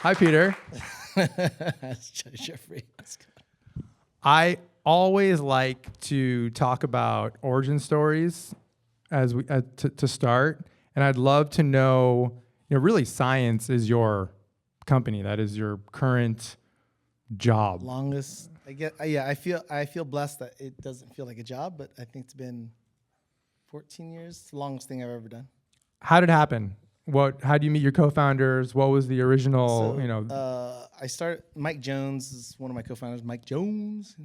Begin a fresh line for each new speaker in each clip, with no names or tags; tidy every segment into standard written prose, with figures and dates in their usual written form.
Hi, Peter.
That's Jeffrey.
I always like to talk about origin stories as we to start, and I'd love to know. Really, science is your company. That is your current job.
Longest, I get. Yeah, I feel blessed that it doesn't feel like a job, but I think it's been 14 years. It's the longest thing I've ever done.
How did it happen? How do you meet your co-founders? What was the original?
I started. Mike Jones is one of my co-founders. Mike Jones.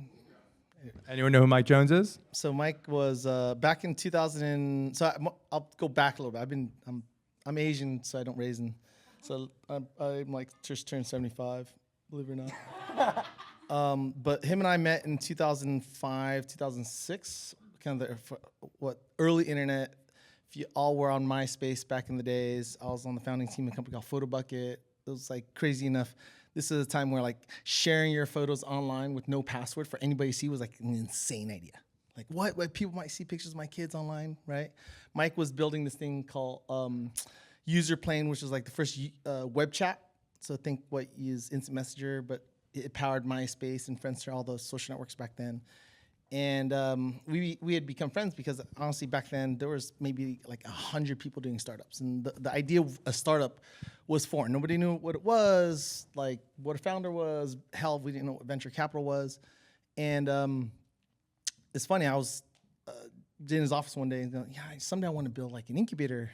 Anyone know who Mike Jones is?
So Mike was back in 2000. I'll go back a little bit. I'm Asian, so I don't raise in. So I'm like just turned 75, believe it or not. But him and I met in 2005, 2006, kind of early internet. If you all were on MySpace back in the days, I was on the founding team of a company called PhotoBucket. It was like crazy enough. This is a time where like sharing your photos online with no password for anybody to see was like an insane idea. Like what people might see pictures of my kids online, right? Mike was building this thing called Userplane, which was like the first web chat. So think what is Instant Messenger, but it powered MySpace and Friendster, all those social networks back then. And we had become friends because honestly back then there was maybe like 100 people doing startups, and the idea of a startup was foreign. Nobody knew what it was, like what a founder was. Hell, we didn't know what venture capital was. And it's funny, I was in his office one day and going, yeah, someday I want to build like an incubator.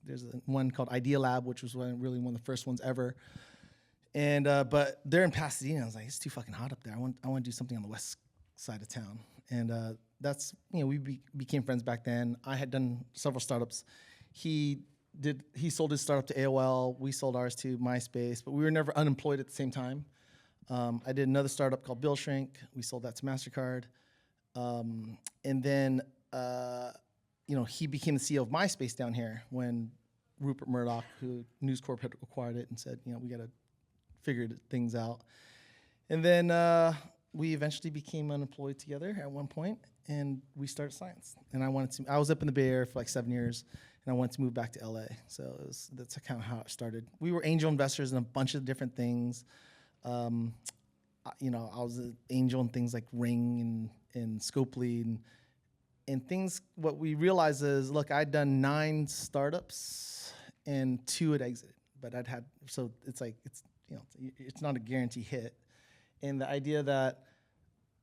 There's one called Idea Lab, which was really one of the first ones ever. And but they're in Pasadena. I was like, it's too fucking hot up there. I want to do something on the west side of town. And that's, we became friends back then. I had done several startups. He sold his startup to AOL. We sold ours to MySpace, but we were never unemployed at the same time. I did another startup called Bill Shrink. We sold that to MasterCard. And then, he became the CEO of MySpace down here when Rupert Murdoch, who News Corp had acquired it, and said, we got to figure things out. And then we eventually became unemployed together at one point, and we started Science. And I was up in the Bay Area for like 7 years, and I wanted to move back to LA. So that's kind of how it started. We were angel investors in a bunch of different things. I was an angel in things like Ring and Scopely and things. What we realized is, look, I'd done 9 startups and 2 had exited, but so it's like, it's not a guarantee hit. And the idea that,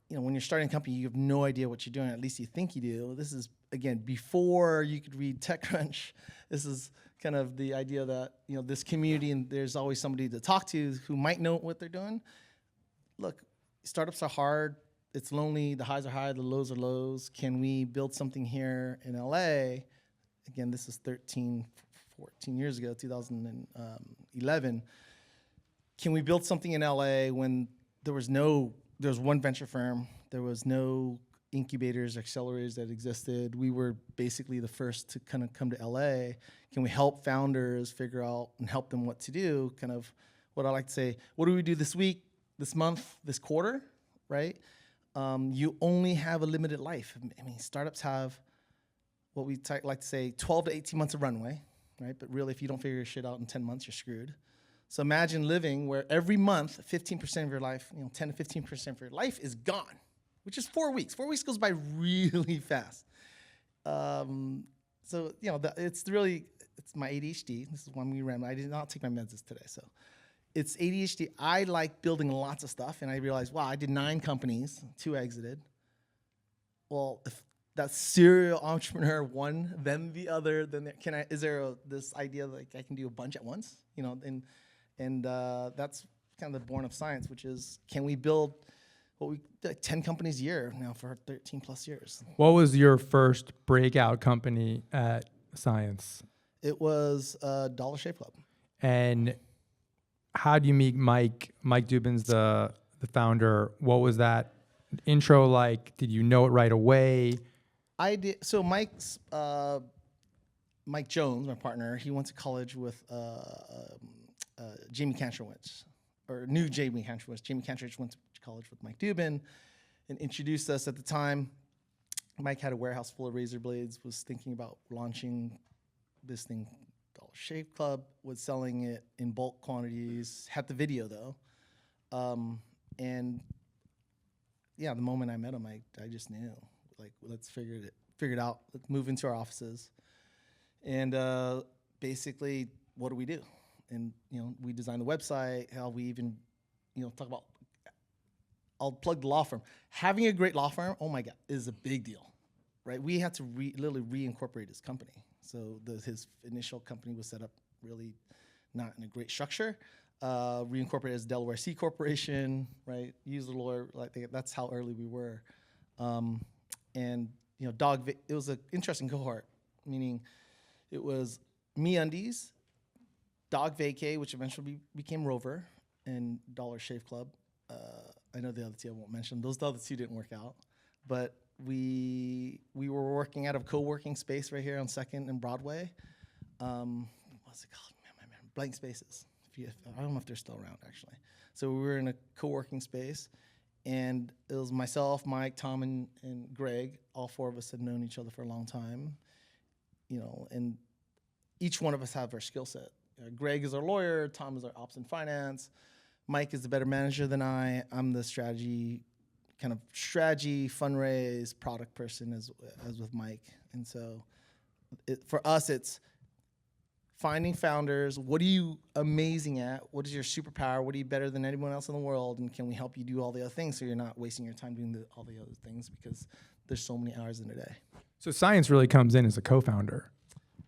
when you're starting a company, you have no idea what you're doing, at least you think you do. This is, again, before you could read TechCrunch. This is kind of the idea that, this community, and there's always somebody to talk to who might know what they're doing. Look, startups are hard. It's lonely. The highs are high. The lows are lows. Can we build something here in LA? Again, this is 13, 14 years ago, 2011. Can we build something in LA when there was one venture firm, there was no incubators, accelerators that existed. We were basically the first to kind of come to LA. Can we help founders figure out and help them what to do? Kind of what I like to say, what do we do this week, this month, this quarter, right? You only have a limited life. I mean, startups have what we like to say 12 to 18 months of runway, right? But really, if you don't figure your shit out in 10 months, you're screwed. So imagine living where every month, 15% of your life, 10 to 15% of your life is gone, which is 4 weeks. 4 weeks goes by really fast. It's my ADHD. This is one we ran. I did not take my meds today, so it's ADHD. I like building lots of stuff, and I realized, wow, I did 9 companies, 2 exited. Well, if that serial entrepreneur one, then the other, then is there this idea like I can do a bunch at once, And that's kind of the born of Science, which is, can we build 10 companies a year now for 13 plus years?
What was your first breakout company at Science?
It was Dollar Shave Club.
And how do you meet Mike? Mike Dubin's the founder. What was that intro like? Did you know it right away?
I did. So Mike Jones, my partner, he went to college with Jamie Kantrowitz, or knew Jamie Kantrowitz. Jamie Kantrowitz went to college with Mike Dubin and introduced us at the time. Mike had a warehouse full of razor blades, was thinking about launching this thing Dollar Shave Club was selling it in bulk quantities. Had the video though, and yeah, the moment I met him, I just knew, like, let's figure it out. Let's move into our offices, and basically, what do? And we designed the website. How we even, talk about. I'll plug the law firm. Having a great law firm, oh my God, is a big deal, right? We had to literally reincorporate his company. So his initial company was set up really not in a great structure. Reincorporated as Delaware C Corporation, right? Use the lawyer, that's how early we were. And it was an interesting cohort, meaning it was MeUndies, DogVacay, which eventually became Rover, and Dollar Shave Club. I know the other two I won't mention. Those other two didn't work out, but we were working out of co-working space right here on 2nd and Broadway. What's it called? Man, Blank Spaces. I don't know if they're still around, actually. So we were in a co-working space, and it was myself, Mike, Tom, and Greg. All four of us had known each other for a long time, and each one of us have our skill set. Greg is our lawyer, Tom is our ops and finance, Mike is the better manager than I'm the strategy, fundraise, product person as with Mike. And so for us, it's finding founders. What are you amazing at? What is your superpower? What are you better than anyone else in the world? And can we help you do all the other things so you're not wasting your time doing all the other things, because there's so many hours in a day.
So science really comes in as a co-founder.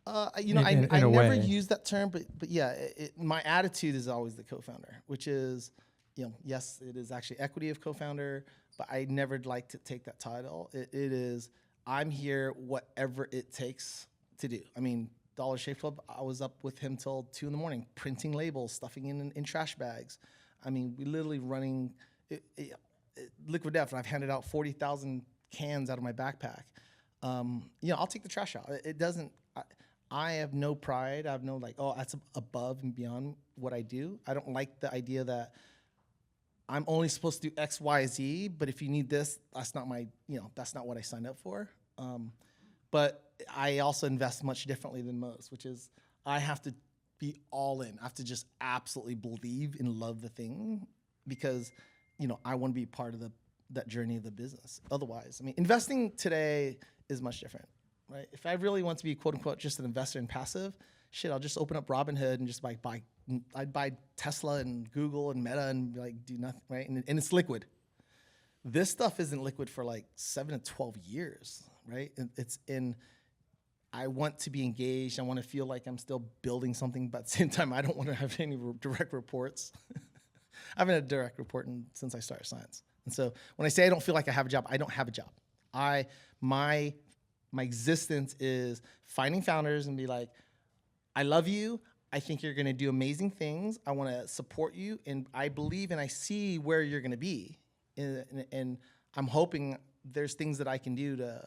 I
in a
never
way.
use that term, but yeah, my attitude is always the co-founder, which is, yes, it is actually equity of co-founder, but I never like to take that title. It is, I'm here, whatever it takes to do. I mean, Dollar Shave Club, I was up with him till 2 a.m, printing labels, stuffing in trash bags. I mean, we literally running liquid death. I've handed out 40,000 cans out of my backpack. I'll take the trash out. It doesn't. I have no pride. I have no that's above and beyond what I do. I don't like the idea that I'm only supposed to do X, Y, Z. But if you need this, that's not that's not what I signed up for. But I also invest much differently than most, which is I have to be all in. I have to just absolutely believe and love the thing, because I want to be part of that journey of the business. Otherwise, I mean, investing today is much different. Right? If I really want to be quote unquote just an investor in passive, I'll just open up Robinhood and just I'd buy Tesla and Google and Meta and do nothing, right? And it's liquid. This stuff isn't liquid for 7 to 12 years, right? I want to be engaged. I want to feel like I'm still building something, but at the same time, I don't want to have any direct reports. I haven't had a direct report since I started science. And so when I say I don't feel like I have a job, I don't have a job. My existence is finding founders and be like, I love you. I think you're going to do amazing things. I want to support you. And I believe and I see where you're going to be. And I'm hoping there's things that I can do to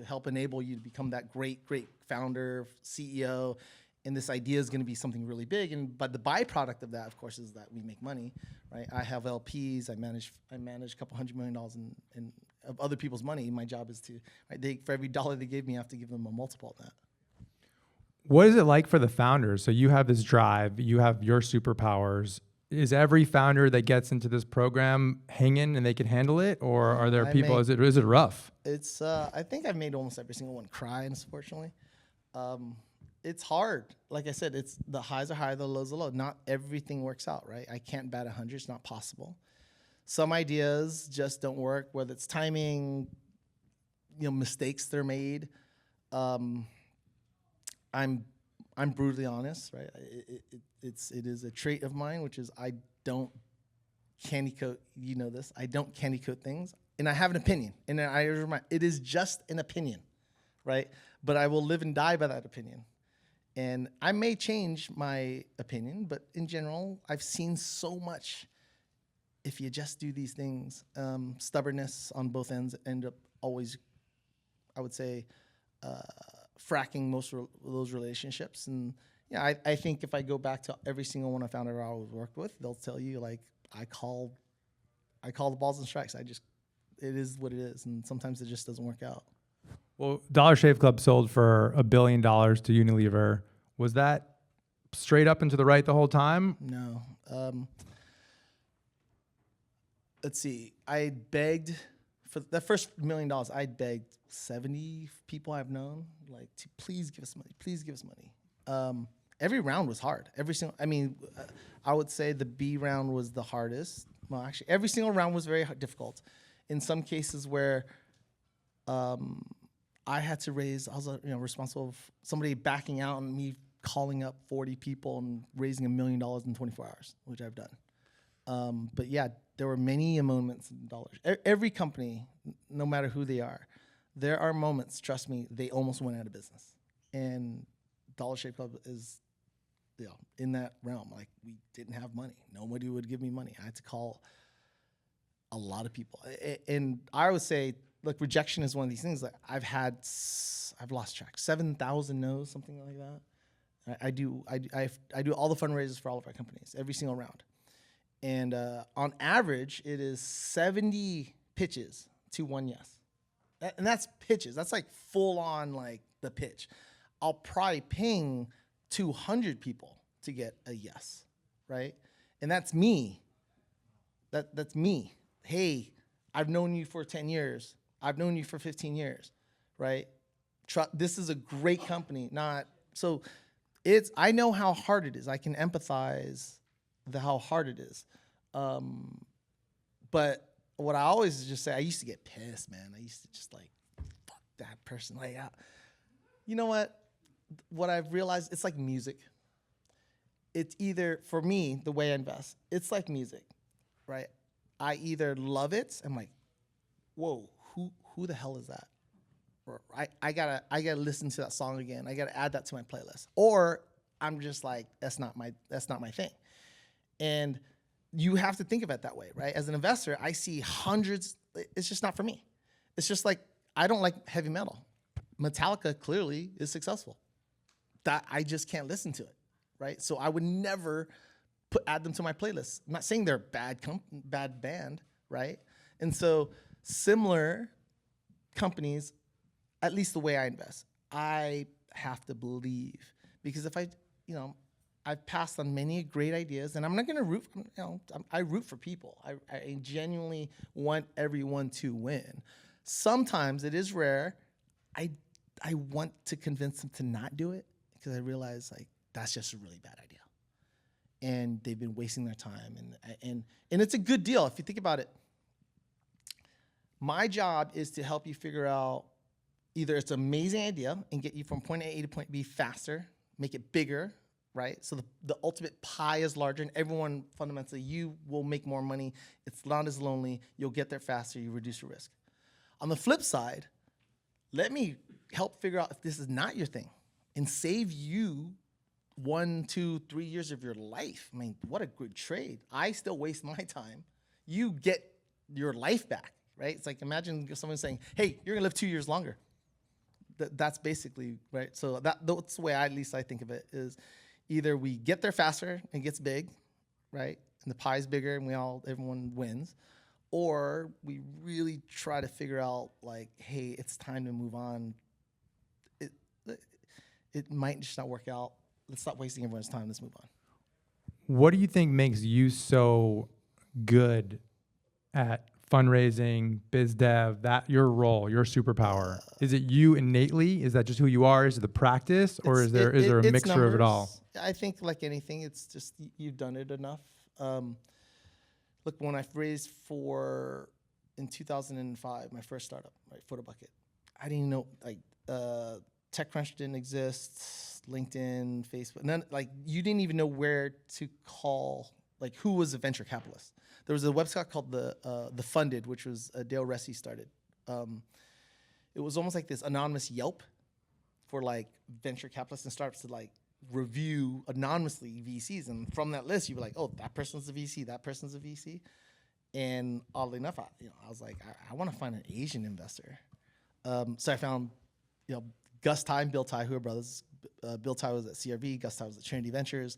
help enable you to become that great founder, CEO. And this idea is going to be something really big. But the byproduct of that, of course, is that we make money, right? I have LPs. I manage a couple $100 million of other people's money. My job is to, for every dollar they give me, I have to give them a multiple of that.
What is it like for the founders? So you have this drive, you have your superpowers. Is every founder that gets into this program hanging and they can handle it, or are there people? Is it rough?
It's I think I've made almost every single one cry, unfortunately. It's hard. Like I said, it's the highs are high, the lows are low. Not everything works out, right? I can't bat 100. It's not possible. Some ideas just don't work, whether it's timing, mistakes they're made. I'm brutally honest, right? It is a trait of mine, which is I don't candy coat. You know this. I don't candy coat things, and I have an opinion. And I remind, it is just an opinion, right? But I will live and die by that opinion. And I may change my opinion, but in general, I've seen so much. If you just do these things, stubbornness on both ends end up always, I would say, fracking most of those relationships. And I think if I go back to every single one I found I always worked with, they'll tell you I call the balls and strikes. It is what it is, and sometimes it just doesn't work out.
Well, Dollar Shave Club sold for $1 billion to Unilever. Was that straight up and to the right the whole time?
No. Let's see. I begged for the first $1 million. I begged 70 people I've known, like, to please give us money. Please give us money. Every round was hard. I would say the B round was the hardest. Well, actually, every single round was very difficult. In some cases where I had to raise, I was responsible for somebody backing out and me calling up 40 people and raising $1 million in 24 hours, which I've done. But yeah, there were many moments in dollars. Every company, no matter who they are, there are moments, trust me, they almost went out of business. And Dollar Shave Club is, in that realm. Like, we didn't have money. Nobody would give me money. I had to call a lot of people. And I would say, look, rejection is one of these things. Like, I've lost track. 7,000 no's, something like that. I do all the fundraisers for all of our companies, every single round. And on average, it is 70 pitches to 1 yes. And that's pitches. That's like full on, like, the pitch. I'll probably ping 200 people to get a yes, right? And that's me. That's me. Hey, I've known you for 10 years. I've known you for 15 years, right? This is a great company. I know how hard it is. I can empathize how hard it is. But what I always just say, I used to get pissed, man. I used to just like, fuck that person. Like, you know what? What I've realized, it's like music. It's either, for me, the way I invest, it's like music, right? I either love it, I'm like, whoa, who the hell is that? Or I gotta listen to that song again. I gotta add that to my playlist. Or I'm just like, that's not my thing. And you have to think of it that way, right? As an investor, I see hundreds. It's just not for me. It's just like, I don't like heavy metal. Metallica clearly is successful. That I just can't listen to it, right? So I would never add them to my playlist. I'm not saying they're bad band, right? And so similar companies, at least the way I invest, I have to believe, because if I've passed on many great ideas, and I'm not going to root. I root for people. I genuinely want everyone to win. Sometimes it is rare. I want to convince them to not do it because I realize, like, that's just a really bad idea, and they've been wasting their time. And it's a good deal if you think about it. My job is to help you figure out either it's an amazing idea and get you from point A to point B faster, make it bigger. Right? So the ultimate pie is larger, and everyone, fundamentally, you will make more money. It's not as lonely. You'll get there faster. You reduce your risk. On the flip side, let me help figure out if this is not your thing and save you 1, 2, 3 years of your life. I mean, what a good trade. I still waste my time. You get your life back, right? It's like, imagine someone saying, hey, you're going to live 2 years longer. That's basically, right? So that's the way I think of it is, either we get there faster and it gets big, right? And the pie's bigger and everyone wins. Or we really try to figure out, like, hey, it's time to move on. It might just not work out. Let's stop wasting everyone's time. Let's move on.
What do you think makes you so good at fundraising, biz dev, that your role, your superpower? Is it you innately? Is that just who you are? Is it the practice? Or is there a mixture
numbers.
of it all?
I think, like anything, it's just you've done it enough. Look, when I raised in 2005, my first startup, right, Photo Bucket, I didn't know, like, TechCrunch didn't exist, LinkedIn, Facebook, you didn't even know where to call, like, who was a venture capitalist. There was a website called the Funded, which was Dale Resi started. It was almost like this anonymous Yelp for, like, venture capitalists and startups to, like, review anonymously VCs, and from that list you'd be like, oh, that person's a VC, that person's a VC. And oddly enough, I was like, I want to find an Asian investor. So I found, Gus Tai and Bill Tai, who are brothers. Bill Tai was at CRV, Gus Tai was at Trinity Ventures,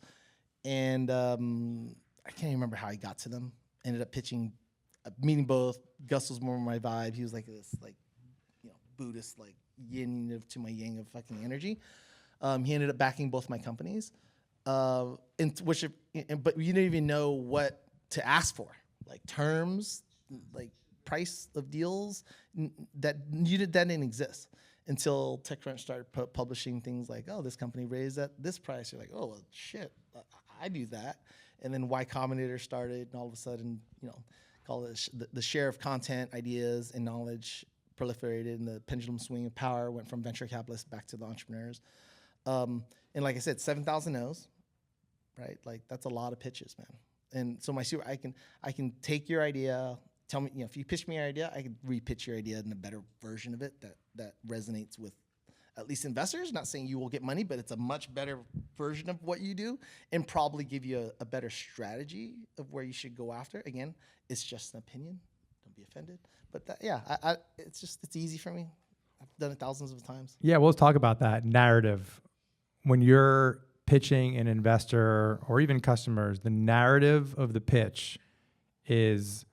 and I can't even remember how I got to them. Ended up meeting both. Gus was more my vibe. He was like this, like, Buddhist, like, yin to my yang of fucking energy. He ended up backing both my companies. But you didn't even know what to ask for, like terms, like price of deals that didn't exist until TechCrunch started publishing things like, oh, this company raised at this price. You're like, oh, well, shit, I do that. And then Y Combinator started, and all of a sudden, call it the share of content, ideas, and knowledge proliferated, and the pendulum swing of power went from venture capitalists back to the entrepreneurs. And like I said, 7,000 no's, right? Like that's a lot of pitches, man. And so I can take your idea, tell me, if you pitch me your idea, I can re-pitch your idea in a better version of it that resonates with at least investors. Not saying you will get money, but it's a much better version of what you do, and probably give you a better strategy of where you should go after. Again, it's just an opinion. Don't be offended. But it's easy for me. I've done it thousands of times.
Yeah, well, let's talk about that narrative. When you're pitching an investor or even customers, the narrative of the pitch is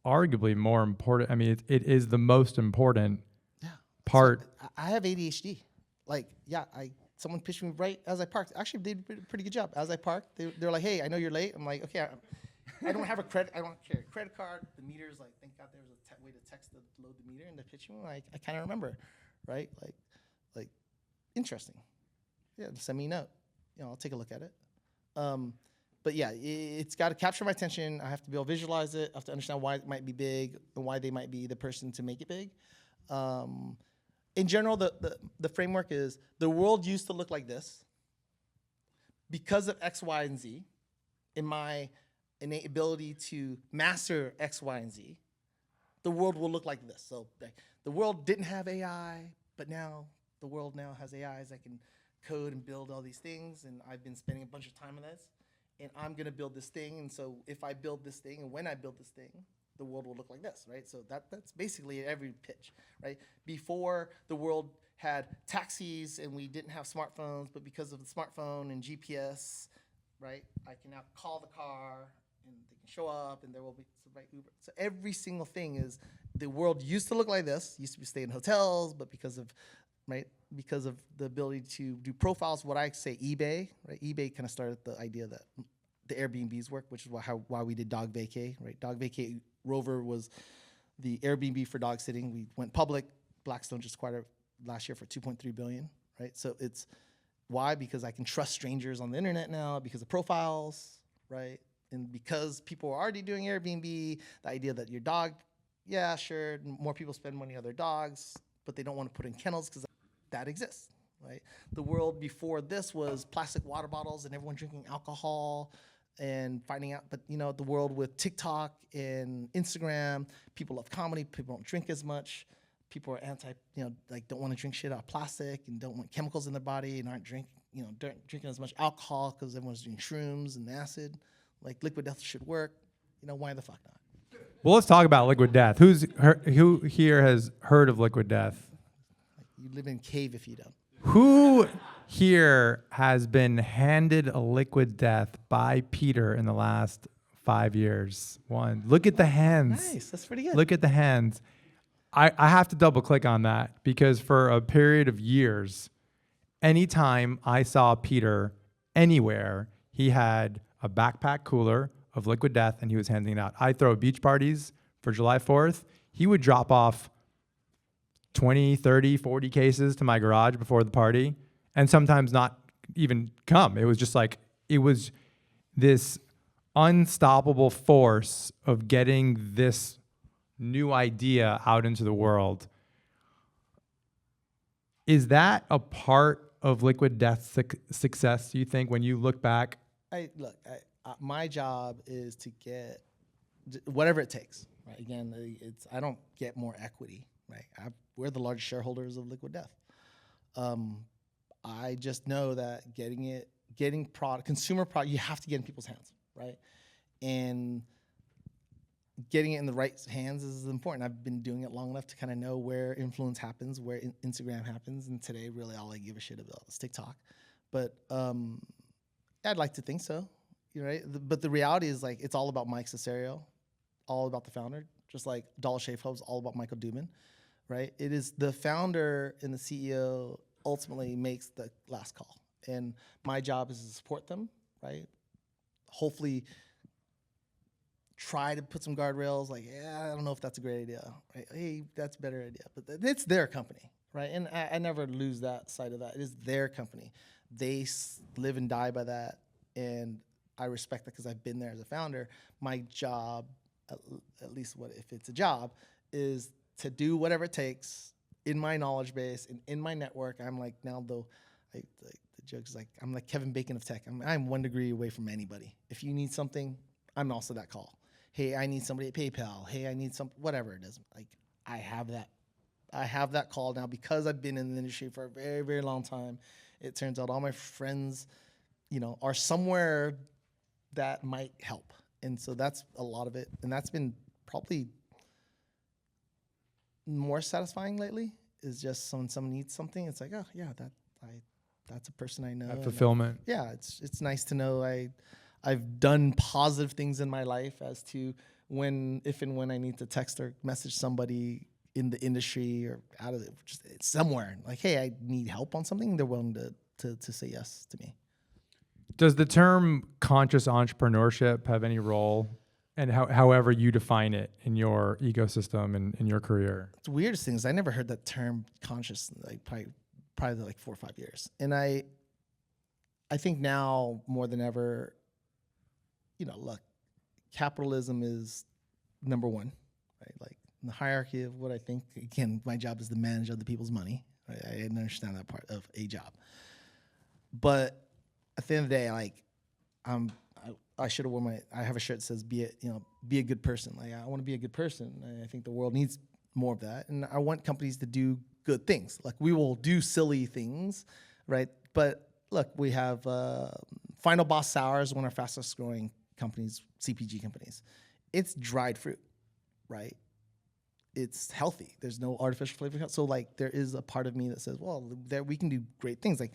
arguably more important. I mean, it is the most important part.
So I have ADHD. Like, someone pitched me right as I parked. Actually, they did a pretty good job. As I parked, they're like, "Hey, I know you're late." I'm like, "Okay, I don't have a credit. I don't carry a credit card. The meter's like, thank God there was a way to text to load the meter." And they pitch me, I kind of remember, right? Like, interesting. Yeah, send me a note. I'll take a look at it. But yeah, it's got to capture my attention. I have to be able to visualize it. I have to understand why it might be big and why they might be the person to make it big. In general, the framework is the world used to look like this because of X, Y, and Z. In my innate ability to master X, Y, and Z, the world will look like this. So the world didn't have AI, but now the world now has AIs that can code and build all these things, and I've been spending a bunch of time on this, and I'm gonna build this thing, and so if I build this thing, and when I build this thing, the world will look like this, right? So that's basically every pitch, right? Before, the world had taxis, and we didn't have smartphones, but because of the smartphone and GPS, right, I can now call the car, and they can show up, and there will be Uber. So every single thing is, the world used to look like this, used to be stay in hotels, but because of the ability to do profiles, what I say eBay, right? eBay kind of started the idea that the Airbnbs work, which is why we did DogVacay, right? DogVacay Rover was the Airbnb for dog sitting. We went public. Blackstone just acquired it last year for $2.3 billion, right? So it's why? Because I can trust strangers on the internet now because of profiles, right? And because people are already doing Airbnb, the idea that your dog, yeah, sure, more people spend money on their dogs, but they don't want to put in kennels because that exists, right? The world before this was plastic water bottles and everyone drinking alcohol and finding out, but the world with TikTok and Instagram, people love comedy, people don't drink as much, people are don't want to drink shit out of plastic and don't want chemicals in their body and aren't drinking as much alcohol because everyone's doing shrooms and acid. Like liquid death should work, why the fuck not?
Well, let's talk about liquid death. Who here has heard of liquid death?
You live in a cave if you don't.
Who here has been handed a liquid death by Peter in the last 5 years? One. Look at the hands.
Nice. That's pretty good.
Look at the hands. I have to double click on that because for a period of years, anytime I saw Peter anywhere, he had a backpack cooler of liquid death and he was handing it out. I throw beach parties for July 4th. He would drop off 20, 30, 40 cases to my garage before the party and sometimes not even come. It was just like, it was this unstoppable force of getting this new idea out into the world. Is that a part of liquid death success, do you think, when you look back?
My job is to get whatever it takes, right? Again, I don't get more equity. Right, we're the largest shareholders of Liquid Death. I just know that getting consumer product, you have to get in people's hands, right? And getting it in the right hands is important. I've been doing it long enough to kind of know where influence happens, where Instagram happens, and today really all I give a shit about is TikTok. But I'd like to think so, right? But the reality is it's all about Mike Cesario, all about the founder, just like Dollar Shave Club is all about Michael Duman. Right? It is the founder and the CEO ultimately makes the last call. And my job is to support them right? Hopefully try to put some guardrails, like, yeah, I don't know if that's a great idea, right? Hey, that's a better idea. But it's their company, right? And I never lose that side of that. It is their company. They live and die by that. And I respect that because I've been there as a founder. My job, at least what if it's a job, is to do whatever it takes in my knowledge base and in my network. I'm like, now though, the joke is like, I'm like Kevin Bacon of tech. I'm 1 degree away from anybody. If you need something, I'm also that call. Hey, I need somebody at PayPal. Hey, I need whatever it is. Like, I have that call now because I've been in the industry for a very, very long time. It turns out all my friends, are somewhere that might help. And so that's a lot of it. And that's been probably more satisfying lately, is just when someone needs something, it's like, oh yeah, that's a person I know.
That fulfillment.
Yeah, it's nice to know I've done positive things in my life as to if and when I need to text or message somebody in the industry or out of just somewhere, like, hey, I need help on something, they're willing to say yes to me.
Does the term conscious entrepreneurship have any role, and however you define it in your ecosystem and in your career?
It's the weirdest thing is I never heard that term conscious, like probably like 4 or 5 years. And I think now more than ever, look, capitalism is number one, right? Like in the hierarchy of what I think, again, my job is to manage other people's money. Right? I understand that part of a job. But at the end of the day, like, I should have worn I have a shirt that says be a good person. Like, I want to be a good person. And I think the world needs more of that. And I want companies to do good things. Like, we will do silly things, right? But look, we have Final Boss Sours, one of our fastest growing companies, CPG companies. It's dried fruit, right? It's healthy. There's no artificial flavor. So like, there is a part of me that says, well, there we can do great things. Like,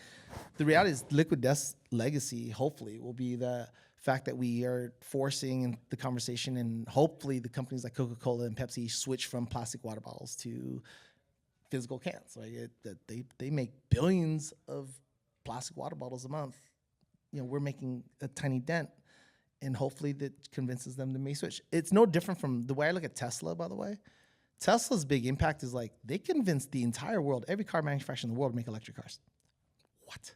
the reality is Liquid Death's legacy, hopefully, will be the fact that we are forcing the conversation, and hopefully the companies like Coca-Cola and Pepsi switch from plastic water bottles to physical cans. Like, they make billions of plastic water bottles a month. We're making a tiny dent, and hopefully that convinces them to make switch. It's no different from the way I look at Tesla, by the way. Tesla's big impact is like, they convinced the entire world, every car manufacturer in the world, to make electric cars. What?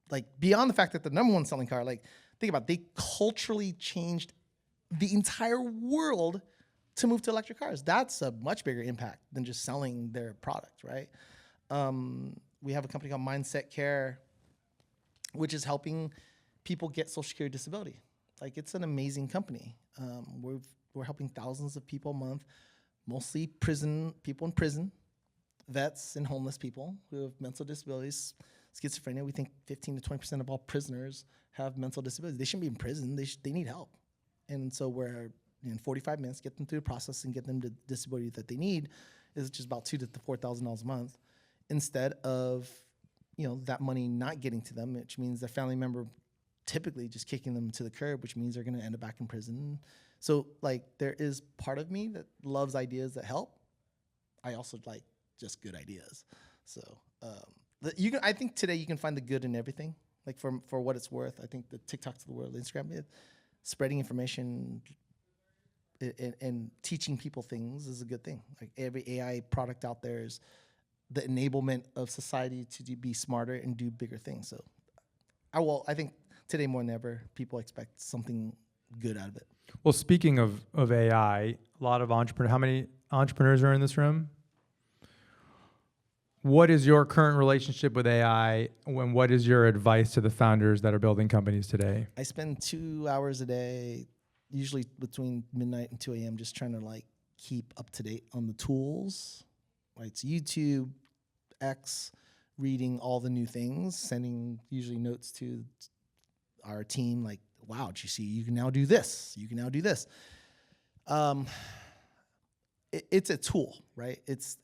Like, beyond the fact that the number one selling car, like, think about it, they culturally changed the entire world to move to electric cars. That's a much bigger impact than just selling their product, right? We have a company called Mindset Care, which is helping people get Social Security disability. Like, it's an amazing company. We're helping thousands of people a month, mostly people in prison, vets, and homeless people who have mental disabilities, schizophrenia. We think 15 to 20% of all prisoners have mental disabilities. They shouldn't be in prison. They need help. And so we're in 45 minutes, get them through the process and get them the disability that they need, is just about $2,000 to $4,000 a month, instead of that money not getting to them, which means their family member typically just kicking them to the curb, which means they're going to end up back in prison. So like, there is part of me that loves ideas that help. I also like just good ideas. So I think today you can find the good in everything. Like, for what it's worth, I think the TikToks of the world, Instagram, spreading information and teaching people things is a good thing. Like, every AI product out there is the enablement of society to be smarter and do bigger things. So I think today more than ever, people expect something good out of it.
Well, speaking of AI, a lot of entrepreneurs. How many entrepreneurs are in this room? What is your current relationship with AI, and what is your advice to the founders that are building companies today?
I spend 2 hours a day, usually between midnight and 2 a.m., just trying to like keep up to date on the tools. Right, it's YouTube, X, reading all the new things, sending usually notes to our team like, wow, did you see, you can now do this, you can now do this. It's a tool, right? It's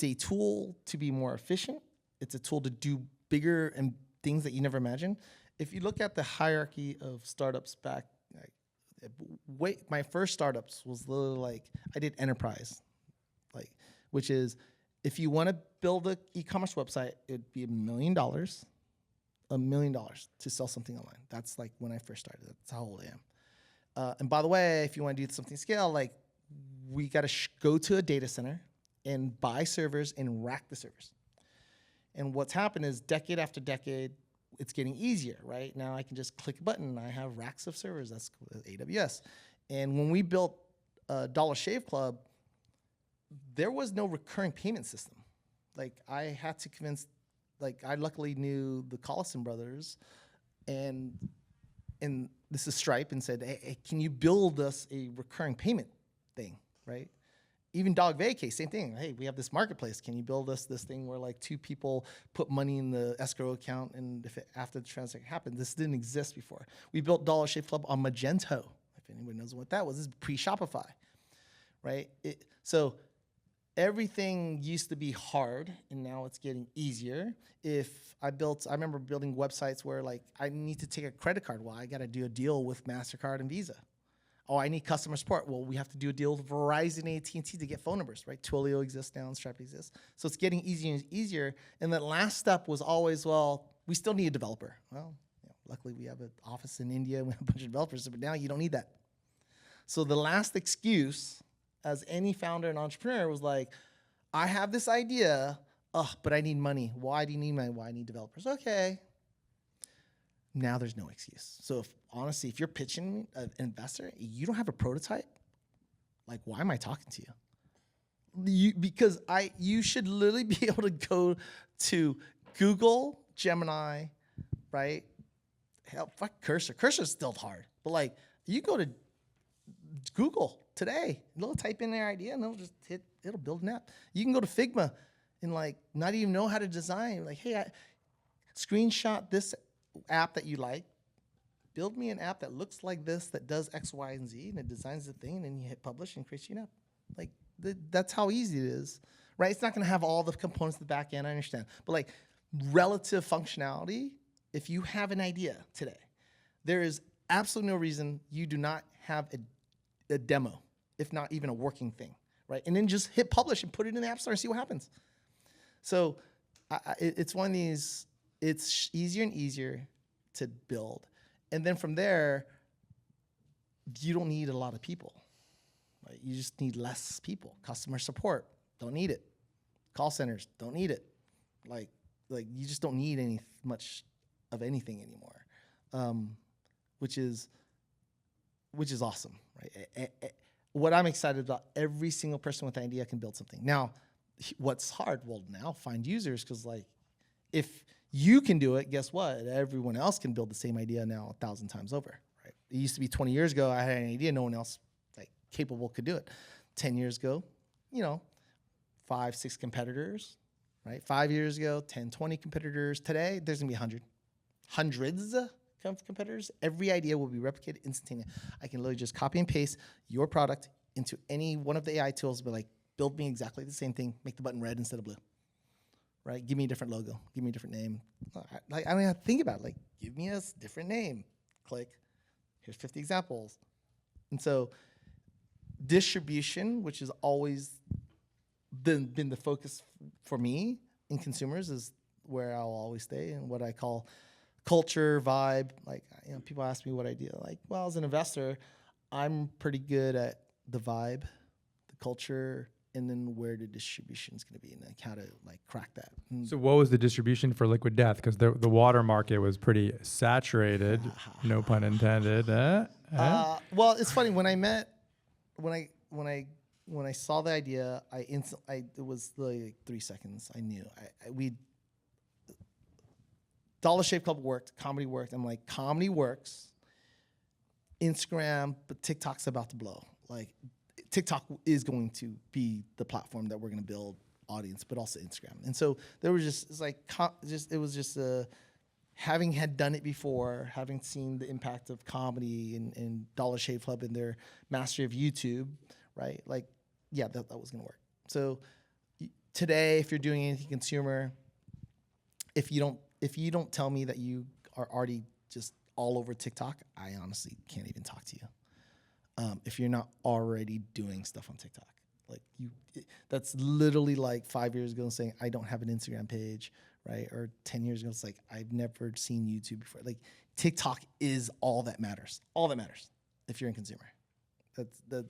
a tool to be more efficient. It's a tool to do bigger and things that you never imagined. If you look at the hierarchy of startups back, my first startups was literally like, I did enterprise, like, which is, if you want to build an e-commerce website, it'd be $1 million. $1 million to sell something online. That's like when I first started. That's how old I am. And by the way, if you want to do something scale, like we got to go to a data center and buy servers and rack the servers. And what's happened is decade after decade, it's getting easier, right? Now I can just click a button and I have racks of servers. That's AWS. And when we built Dollar Shave Club, there was no recurring payment system. Like I had to convince, like I luckily knew the Collison brothers and this is Stripe and said, hey, can you build us a recurring payment thing, right? Even DogVacay, same thing. Hey, we have this marketplace. Can you build us this thing where like 2 people put money in the escrow account and after the transaction happened? This didn't exist before. We built Dollar Shave Club on Magento. If anyone knows what that was, this is pre-Shopify, right? So everything used to be hard and now it's getting easier. I remember building websites where like I need to take a credit card. Well, I got to do a deal with MasterCard and Visa. Oh, I need customer support. Well, we have to do a deal with Verizon and AT&T to get phone numbers, right? Twilio exists now and Stripe exists. So it's getting easier and easier. And that last step was always, well, we still need a developer. Well, luckily we have an office in India and we have a bunch of developers, but now you don't need that. So the last excuse as any founder and entrepreneur was like, I have this idea, but I need money. Why do you need money? Why I need developers? Okay. Now there's no excuse. So honestly, if you're pitching an investor, you don't have a prototype, like why am I talking to you? Because you should literally be able to go to Google, Gemini, right? Hell, fuck Cursor. Cursor's still hard, but like you go to Google today, they'll type in their idea and it'll build an app. You can go to Figma and like not even know how to design. Like, hey, screenshot this app that you like, build me an app that looks like this, that does X, Y, and Z, and it designs the thing, and then you hit publish and creates you an app. Like that's how easy it is, right? It's not going to have all the components at the back end, I understand, but like relative functionality, if you have an idea today, there is absolutely no reason you do not have a demo, if not even a working thing, right? And then just hit publish and put it in the App Store and see what happens. So it's one of these, it's easier and easier to build. And then from there, you don't need a lot of people, right? You just need less people. Customer support, don't need it. Call centers, don't need it. Like you just don't need much of anything anymore, which is awesome, right? What I'm excited about, every single person with an idea can build something. Now, what's hard? Well, now find users, because like if you can do it, guess what? Everyone else can build the same idea now 1,000 times over, right? It used to be 20 years ago, I had an idea, no one else like capable could do it. 10 years ago, 5, 6 competitors, right? 5 years ago, 10, 20 competitors. Today, there's gonna be hundreds of competitors. Every idea will be replicated instantaneously. I can literally just copy and paste your product into any one of the AI tools, but like build me exactly the same thing, make the button red instead of blue. Right? Give me a different logo. Give me a different name. I don't even have to think about it. Like, give me a different name. Click. Here's 50 examples. And so distribution, which has always been the focus for me in consumers, is where I'll always stay, and what I call culture, vibe. Like, people ask me what I do. Like, well, as an investor, I'm pretty good at the vibe, the culture, and then where the distribution is going to be, and like how to like crack that.
So what was the distribution for Liquid Death? Because the water market was pretty saturated, no pun intended.
Well, it's funny when I saw the idea, it was like 3 seconds. I knew Dollar Shave Club worked, comedy worked. I'm like, comedy works, Instagram, but TikTok's about to blow. Like, TikTok is going to be the platform that we're going to build audience, but also Instagram. And so there was having had done it before, having seen the impact of comedy and Dollar Shave Club and their mastery of YouTube, right? Like, yeah, that was going to work. So today, if you're doing anything consumer, if you don't tell me that you are already just all over TikTok, I honestly can't even talk to you. If you're not already doing stuff on TikTok, like that's literally like 5 years ago saying I don't have an Instagram page, right? Or 10 years ago, it's like, I've never seen YouTube before. Like, TikTok is all that matters. All that matters if you're a consumer.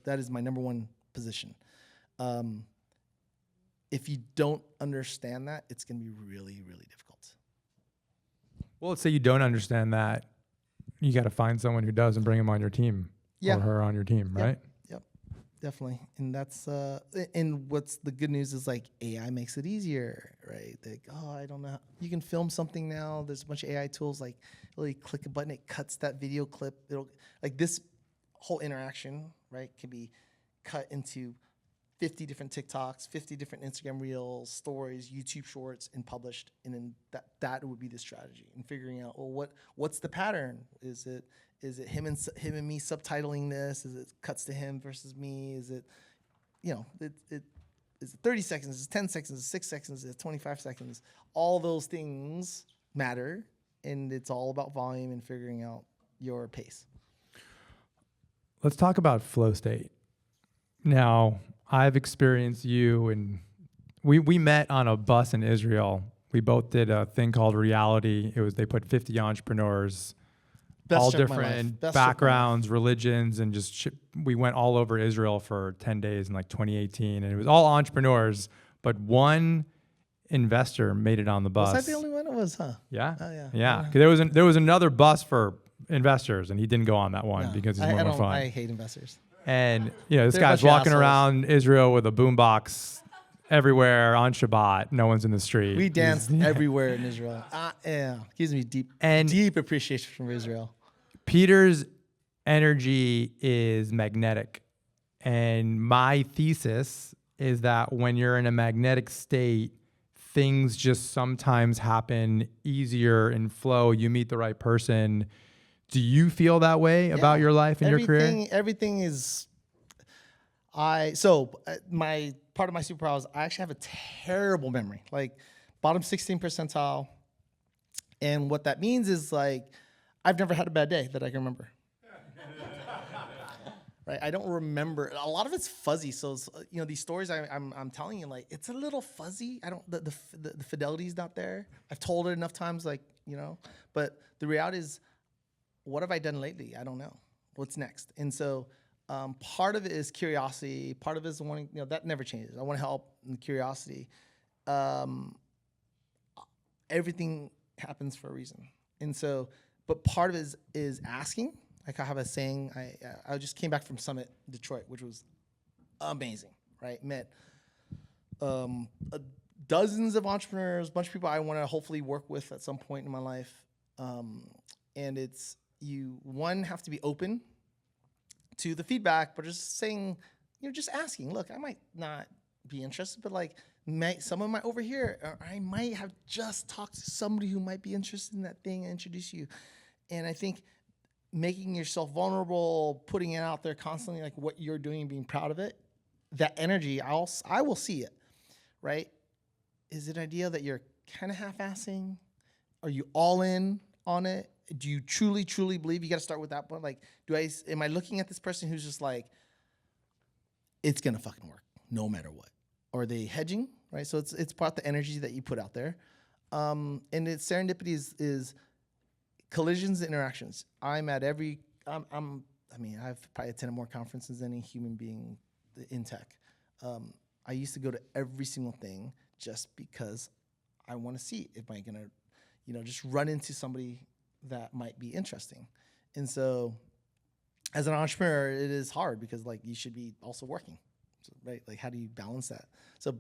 That is my number one position. If you don't understand that, it's going to be really, really difficult.
Well, let's say you don't understand that. You got to find someone who does and bring him on your team or her on your team, right?
Yep, definitely. And that's and what's the good news is like AI makes it easier, right? Like, oh, I don't know. You can film something now. There's a bunch of AI tools like really click a button, it cuts that video clip. It'll like this whole interaction, right, can be cut into 50 different TikToks, 50 different Instagram Reels, stories, YouTube Shorts, and published. And then that would be the strategy and figuring out, well, what's the pattern? Is it him and me subtitling this? Is it cuts to him versus me? Is it, is it 30 seconds? Is it 10 seconds? Is it 6 seconds? Is it 25 seconds? All those things matter, and it's all about volume and figuring out your pace.
Let's talk about flow state. Now, I've experienced you, and we met on a bus in Israel. We both did a thing called Reality. They put 50 entrepreneurs, all different backgrounds, religions, and we went all over Israel for 10 days in like 2018, and it was all entrepreneurs, but one investor made it on the bus.
Was that the only one it was, huh?
Yeah.
Oh, yeah.
Yeah. 'Cause there was another bus for investors, and he didn't go on that one because he's more fun.
I hate investors.
And this guy's walking around Israel with a boombox everywhere on Shabbat. No one's in the street.
We danced everywhere in Israel. Yeah, gives me deep appreciation from Israel.
Peter's energy is magnetic, and my thesis is that when you're in a magnetic state, things just sometimes happen easier in flow. You meet the right person. Do you feel that way about your life and your career?
Everything is. My part of my superpower is I actually have a terrible memory, like bottom 16 percentile, and what that means is like I've never had a bad day that I can remember. Right, I don't remember. A lot of it's fuzzy. So these stories I'm telling you, like it's a little fuzzy. I don't the fidelity's not there. I've told it enough times, but the reality is. What have I done lately? I don't know. What's next? And so part of it is curiosity. Part of it is wanting, that never changes. I want to help and curiosity. Everything happens for a reason. And so, but part of it is asking. Like I have a saying, I just came back from Summit, Detroit, which was amazing, right? Met dozens of entrepreneurs, a bunch of people I want to hopefully work with at some point in my life. And it's, you have to be open to the feedback, but just saying, just asking, look, I might not be interested, but like someone might overhear, or I might have just talked to somebody who might be interested in that thing and introduce you. And I think making yourself vulnerable, putting it out there constantly, like what you're doing and being proud of it, that energy, I will see it, right? Is it an idea that you're kind of half-assing? Are you all in on it? Do you truly, truly believe? You got to start with that point. Like, am I looking at this person who's just like, it's going to fucking work no matter what? Or are they hedging, right? So it's part of the energy that you put out there. And it's serendipity is collisions and interactions. I've probably attended more conferences than any human being in tech. I used to go to every single thing just because I want to see if I going to, just run into somebody that might be interesting. And so as an entrepreneur, it is hard because like you should be also working, right? Like how do you balance that? So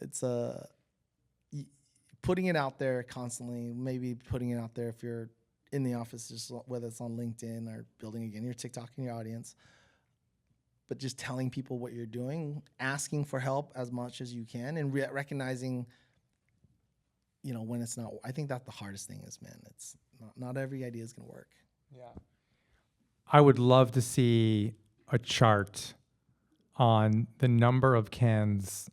it's putting it out there constantly, maybe putting it out there if you're in the office, just whether it's on LinkedIn or building again your TikTok and your audience, but just telling people what you're doing, asking for help as much as you can, and recognizing when it's not. I think that's the hardest thing is, man, it's not every idea is going to work.
Yeah. I would love to see a chart on the number of cans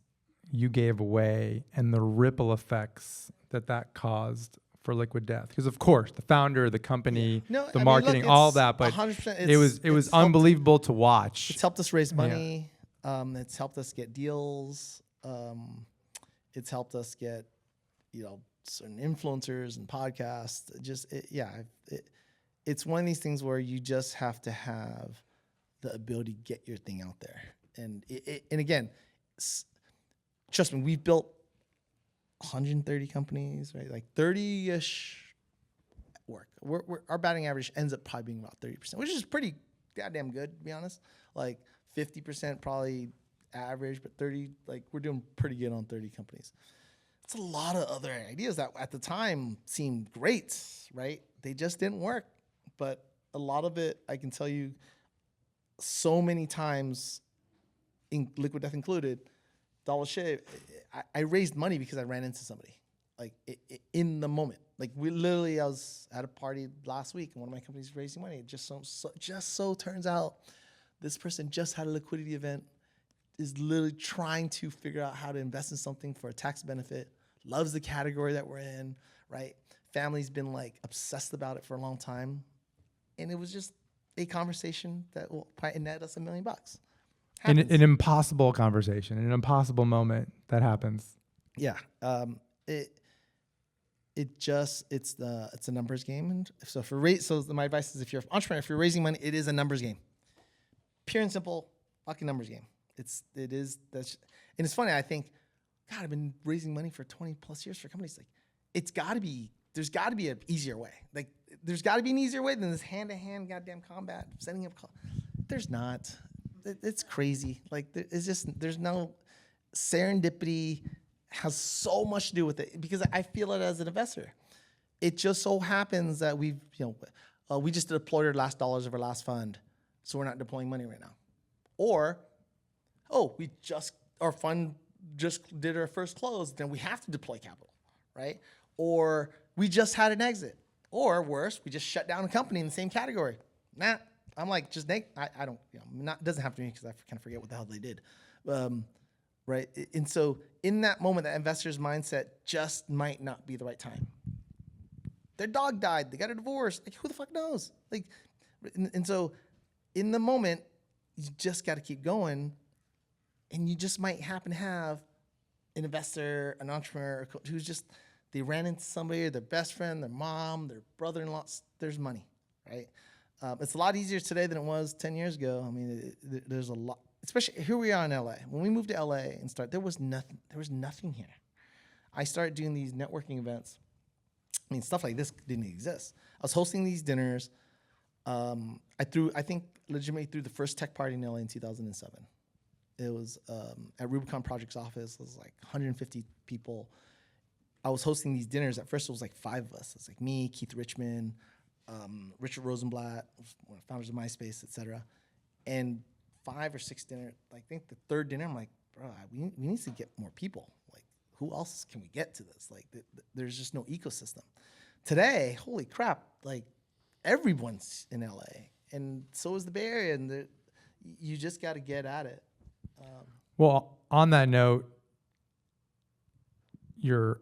you gave away and the ripple effects that caused for Liquid Death. Because of course, the founder, the company, the marketing, all that, but it was unbelievable to watch.
It's helped us raise money. It's helped us get deals. It's helped us get, certain influencers and podcasts. It's one of these things where you just have to have the ability to get your thing out there. And again, trust me, we've built 130 companies, right? Like 30-ish work. Our batting average ends up probably being about 30%, which is pretty goddamn good, to be honest. Like 50% probably average, but 30, like we're doing pretty good on 30 companies. It's a lot of other ideas that at the time seemed great, right? They just didn't work. But a lot of it, I can tell you, so many times, in Liquid Death included, Dollar Shave, I raised money because I ran into somebody, like in the moment. Like I was at a party last week, and one of my companies was raising money. It just so turns out, this person just had a liquidity event, is literally trying to figure out how to invest in something for a tax benefit, loves the category that we're in, right? Family's been like obsessed about it for a long time. And it was just a conversation that will probably net us $1 million.
An impossible conversation, an impossible moment that happens.
Yeah. It's a numbers game. And so my advice is, if you're an entrepreneur, if you're raising money, it is a numbers game. Pure and simple fucking numbers game. And it's funny, I think, God, I've been raising money for 20 plus years for companies. Like, there's got to be an easier way. Like, there's got to be an easier way than this hand-to-hand goddamn combat, setting up. There's not. It's crazy. Like, there's no serendipity. Has so much to do with it, because I feel it as an investor. It just so happens that we just deployed our last dollars of our last fund, so we're not deploying money right now. Or, our fund just did our first close, then we have to deploy capital, right? Or we just had an exit. Or worse, we just shut down a company in the same category. Nah, I'm like, I don't, it doesn't have to be, because I kind of forget what the hell they did. Right? And so in that moment, that investor's mindset just might not be the right time. Their dog died. They got a divorce. Like, who the fuck knows? Like, and so in the moment, you just got to keep going. And you just might happen to have an investor, an entrepreneur, who's just, they ran into somebody, their best friend, their mom, their brother-in-law. There's money, right? It's a lot easier today than it was 10 years ago. I mean, there's a lot. Especially here we are in LA. When we moved to LA and there was nothing here. I started doing these networking events. I mean, stuff like this didn't exist. I was hosting these dinners. I think legitimately threw the first tech party in LA in 2007. It was at Rubicon Project's office. It was like 150 people. I was hosting these dinners. At first, it was like 5 of us. It was like me, Keith Richmond, Richard Rosenblatt, one of the founders of MySpace, et cetera. And 5 or 6 dinner, I think the third dinner, I'm like, bro, we need to get more people. Like, who else can we get to this? Like, there's just no ecosystem. Today, holy crap, like, everyone's in LA, and so is the Bay Area, and you just got to get at it.
Well, on that note, you're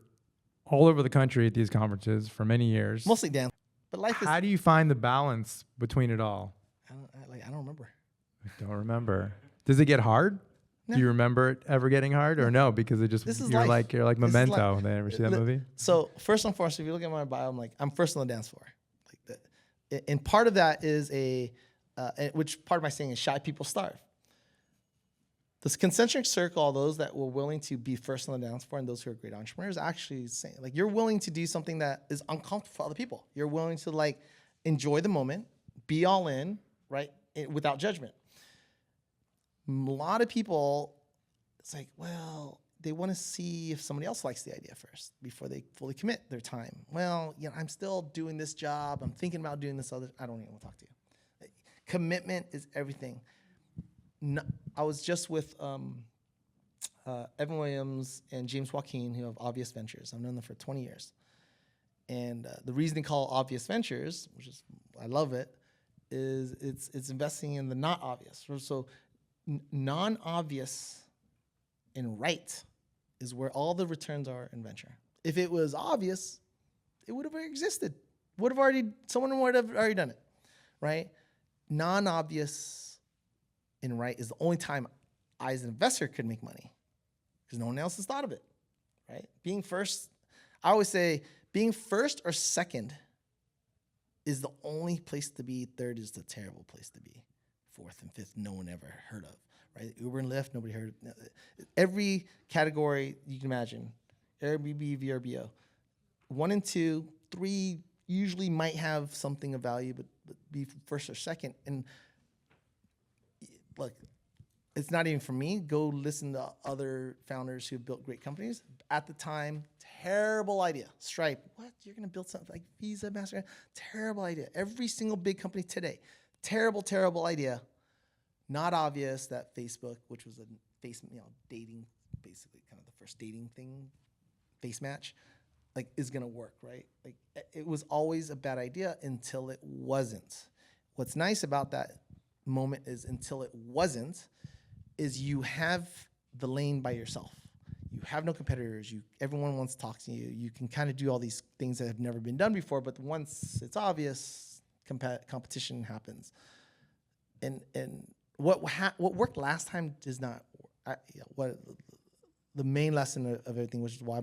all over the country at these conferences for many years.
Mostly dance, but
How do you find the balance between it all?
I don't remember.
I don't remember. Does it get hard? No. Do you remember it ever getting hard, or no? Because it just you're like Memento. They ever see that movie?
So first and foremost, if you look at my bio, I'm first on the dance floor. Like that, and part of that is which part of my saying is shy people starve. This concentric circle, those that were willing to be first on the dance floor and those who are great entrepreneurs, actually saying, like, you're willing to do something that is uncomfortable for other people. You're willing to, like, enjoy the moment, be all in, right, without judgment. A lot of people, it's like, well, they want to see if somebody else likes the idea first before they fully commit their time. Well, I'm still doing this job. I'm thinking about doing this other. I don't even want to talk to you. Commitment is everything. No, I was just with Evan Williams and James Joaquin, who have Obvious Ventures. I've known them for 20 years. And the reason they call it Obvious Ventures, which is, I love it, is it's investing in the not obvious. So non-obvious and right is where all the returns are in venture. If it was obvious, it would have already existed. Someone would have already done it, right? Non-obvious and right is the only time I, as an investor, could make money, because no one else has thought of it, right? Being first, I always say being first or second is the only place to be. Third is the terrible place to be. Fourth and fifth, no one ever heard of, right? Uber and Lyft, nobody heard. Every category you can imagine, Airbnb, VRBO, 1 and 2, 3 usually might have something of value, but be first or second. And look, it's not even for me. Go listen to other founders who have built great companies. At the time, terrible idea. Stripe, what? You're going to build something like Visa, Mastercard? Terrible idea. Every single big company today, terrible, terrible idea. Not obvious that Facebook, which was a dating, basically kind of the first dating thing, face match, like is going to work, right? Like it was always a bad idea until it wasn't. What's nice about that moment is until it wasn't, is you have the lane by yourself. You have no competitors. Everyone wants to talk to you. You can kind of do all these things that have never been done before, but once it's obvious, competition happens. And what worked last time does not. What the main lesson of everything, which is why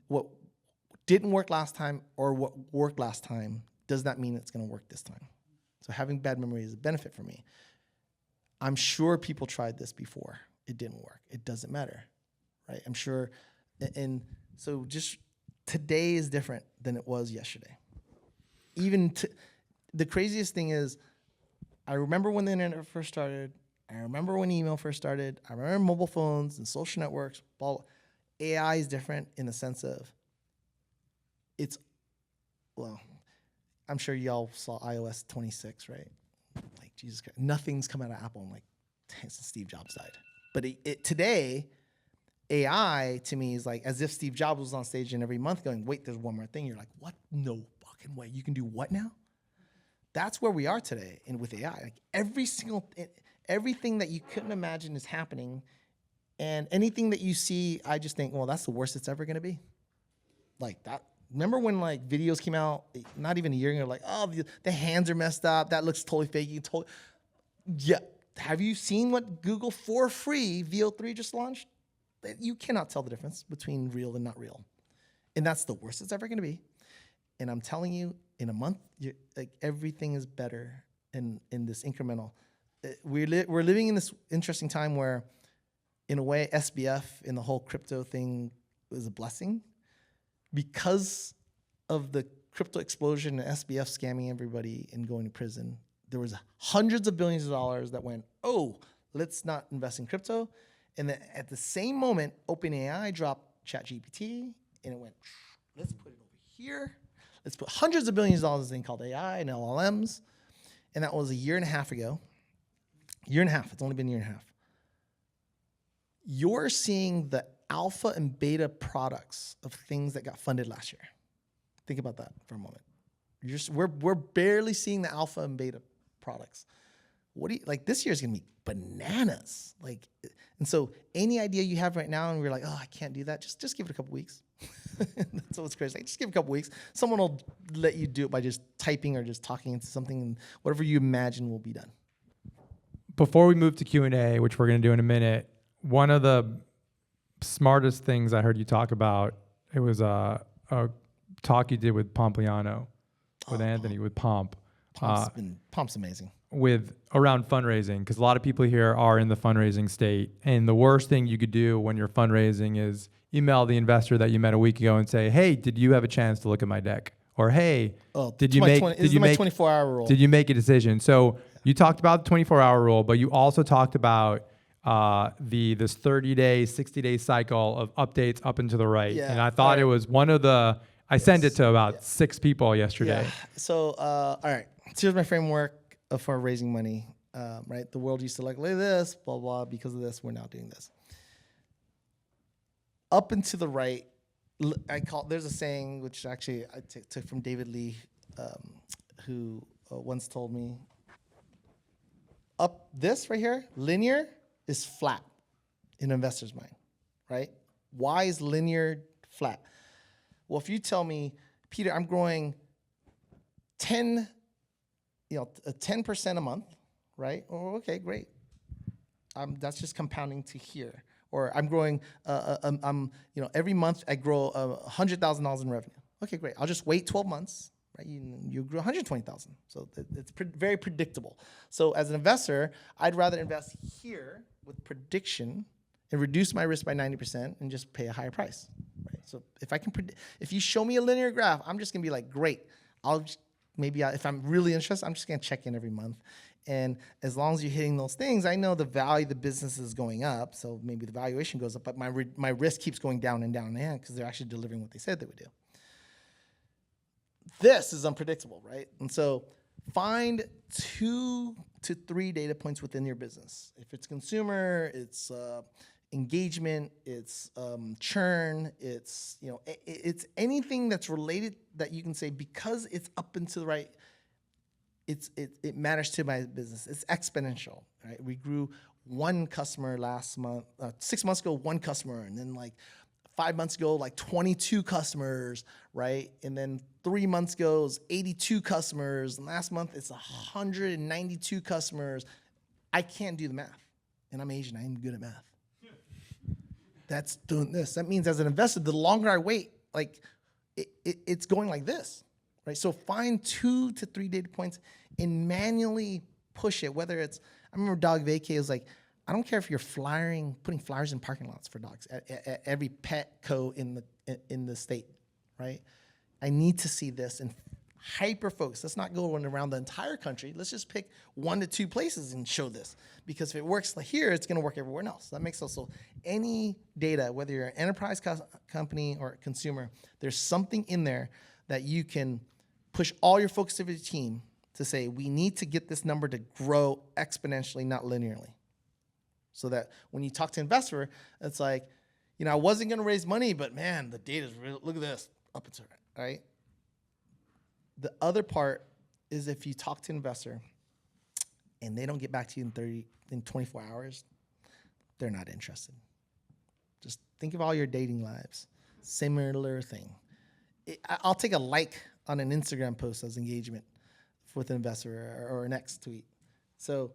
what didn't work last time or what worked last time does not mean it's going to work this time. So having bad memory is a benefit for me. I'm sure people tried this before. It didn't work. It doesn't matter, right? I'm sure. And so just today is different than it was yesterday. The craziest thing is, I remember when the internet first started. I remember when email first started. I remember mobile phones and social networks. AI is different in the sense of I'm sure y'all saw iOS 26, right? Like, Jesus Christ, nothing's come out of Apple in like since Steve Jobs died. But today, AI to me is like as if Steve Jobs was on stage and every month going, wait, there's one more thing. You're like, what? No fucking way. You can do what now? That's where we are today. And with AI, like everything that you couldn't imagine is happening. And anything that you see, I just think, well, that's the worst it's ever going to be. Like that. Remember when like videos came out, not even a year ago, like, oh, the hands are messed up. That looks totally fake. Yeah. Have you seen what Google for free VO3 just launched? You cannot tell the difference between real and not real. And that's the worst it's ever going to be. And I'm telling you, in a month, like everything is better in this incremental. We're living in this interesting time where, in a way, SBF and the whole crypto thing is a blessing. Because of the crypto explosion and SBF scamming everybody and going to prison, there was hundreds of billions of dollars that went, oh, let's not invest in crypto. And then at the same moment, OpenAI dropped ChatGPT, and it went, let's put it over here. Let's put hundreds of billions of dollars in this thing called AI and LLMs. And that was a year and a half ago. Year and a half. It's only been a year and a half. You're seeing the alpha and beta products of things that got funded last year. Think about that for a moment. We're barely seeing the alpha and beta products. What do you like? This year is gonna be bananas. Like, and so any idea you have right now, and we're like, oh, I can't do that. Just give it a couple weeks. That's what's crazy. Like, just give it a couple weeks. Someone will let you do it by just typing or just talking into something, and whatever you imagine will be done.
Before we move to Q&A, which we're gonna do in a minute, one of the smartest things I heard you talk about, it was a talk you did with Pompliano, with Anthony, with Pomp.
Pomp's amazing.
With around fundraising, because a lot of people here are in the fundraising state, and the worst thing you could do when you're fundraising is email the investor that you met a week ago and say, hey, did you have a chance to look at my deck? Or hey, did you make
24-hour rule?
Did you make a decision? So you talked about the 24-hour rule, but you also talked about this 30-day, 60-day cycle of updates up and to the right. Yeah, and I thought it was one of the, I sent it to about 6 people yesterday.
Yeah. So, all right. So here's my framework for raising money, right? The world used to like this, blah, blah. Because of this, we're now doing this. Up and to the right, there's a saying, which actually I took from David Lee, who once told me, up this right here, linear, is flat in an investor's mind, right? Why is linear flat? Well, if you tell me, Peter, I'm growing 10% a month, right? Oh, okay, great. That's just compounding to here. or I'm growing, every month I grow $100,000 in revenue. Okay, great. I'll just wait 12 months, right? You grew 120,000. So it's very predictable. So as an investor, I'd rather invest here with prediction and reduce my risk by 90% and just pay a higher price, right? So if you show me a linear graph, I'm just gonna be like, great. If I'm really interested, I'm just gonna check in every month. And as long as you're hitting those things, I know the value of the business is going up. So maybe the valuation goes up, but my risk keeps going down and down and down because they're actually delivering what they said they would do. This is unpredictable, right? And so find 2 to 3 data points within your business. If it's consumer, it's engagement, it's churn, it's anything that's related that you can say because it's up and to the right, it matters to my business. It's exponential, right? We grew 1 customer last month, 6 months ago, 1 customer, and then like 5 months ago, like 22 customers, right? And then 3 months ago, it was 82 customers. And last month, it's 192 customers. I can't do the math. And I'm Asian. I'm good at math. That's doing this. That means as an investor, the longer I wait, like it's going like this, right? So find 2 to 3 data points and manually push it. Whether it's, I remember DogVacay was like, I don't care if you're putting flyers in parking lots for dogs at every Petco in the state, right? I need to see this and hyper focus. Let's not go around the entire country. Let's just pick 1 to 2 places and show this. Because if it works here, it's going to work everywhere else. That makes sense. So any data, whether you're an enterprise company or a consumer, there's something in there that you can push all your focus of your team to say, we need to get this number to grow exponentially, not linearly. So that when you talk to an investor, it's like, I wasn't going to raise money, but man, the data's real. Look at this, up and to right, right? The other part is if you talk to an investor and they don't get back to you in 24 hours, they're not interested. Just think of all your dating lives. Similar thing. I'll take a like on an Instagram post as engagement with an investor or an X tweet. So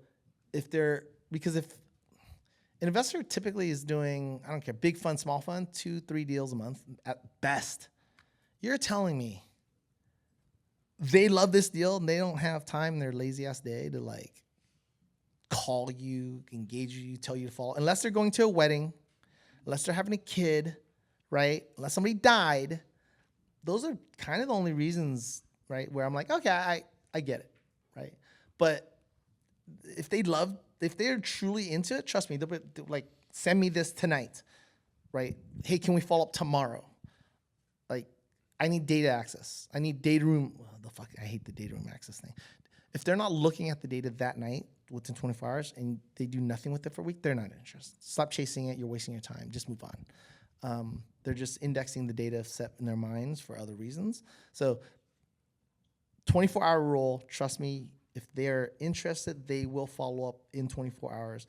if an investor typically is doing, I don't care, big fund, small fund, 2-3 deals a month at best. You're telling me they love this deal and they don't have time in their lazy ass day to like call you, engage you, tell you to follow, unless they're going to a wedding, unless they're having a kid, right? Unless somebody died. Those are kind of the only reasons, right? Where I'm like, okay, I get it, right? But if they're truly into it, trust me, they'll like, send me this tonight, right? Hey, can we follow up tomorrow? Like, I need data access. I need data room. I hate the data room access thing. If they're not looking at the data that night within 24 hours and they do nothing with it for a week, they're not interested. Stop chasing it. You're wasting your time. Just move on. They're just indexing the data set in their minds for other reasons. So 24-hour rule, trust me, if they're interested, they will follow up in 24 hours.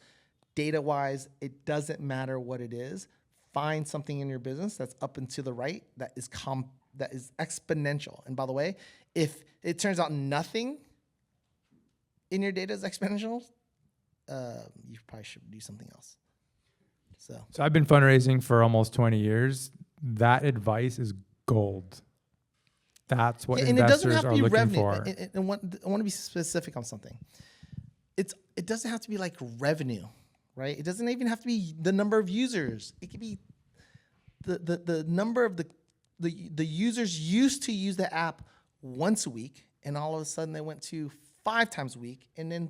Data-wise, it doesn't matter what it is. Find something in your business that's up and to the right that is exponential. And by the way, if it turns out nothing in your data is exponential, you probably should do something else. So
I've been fundraising for almost 20 years. That advice is gold. That's what investors are looking for.
And I want to be specific on something. It doesn't have to be like revenue, right? It doesn't even have to be the number of users. It could be the number of the users used to use the app once a week, and all of a sudden they went to 5 times a week, and then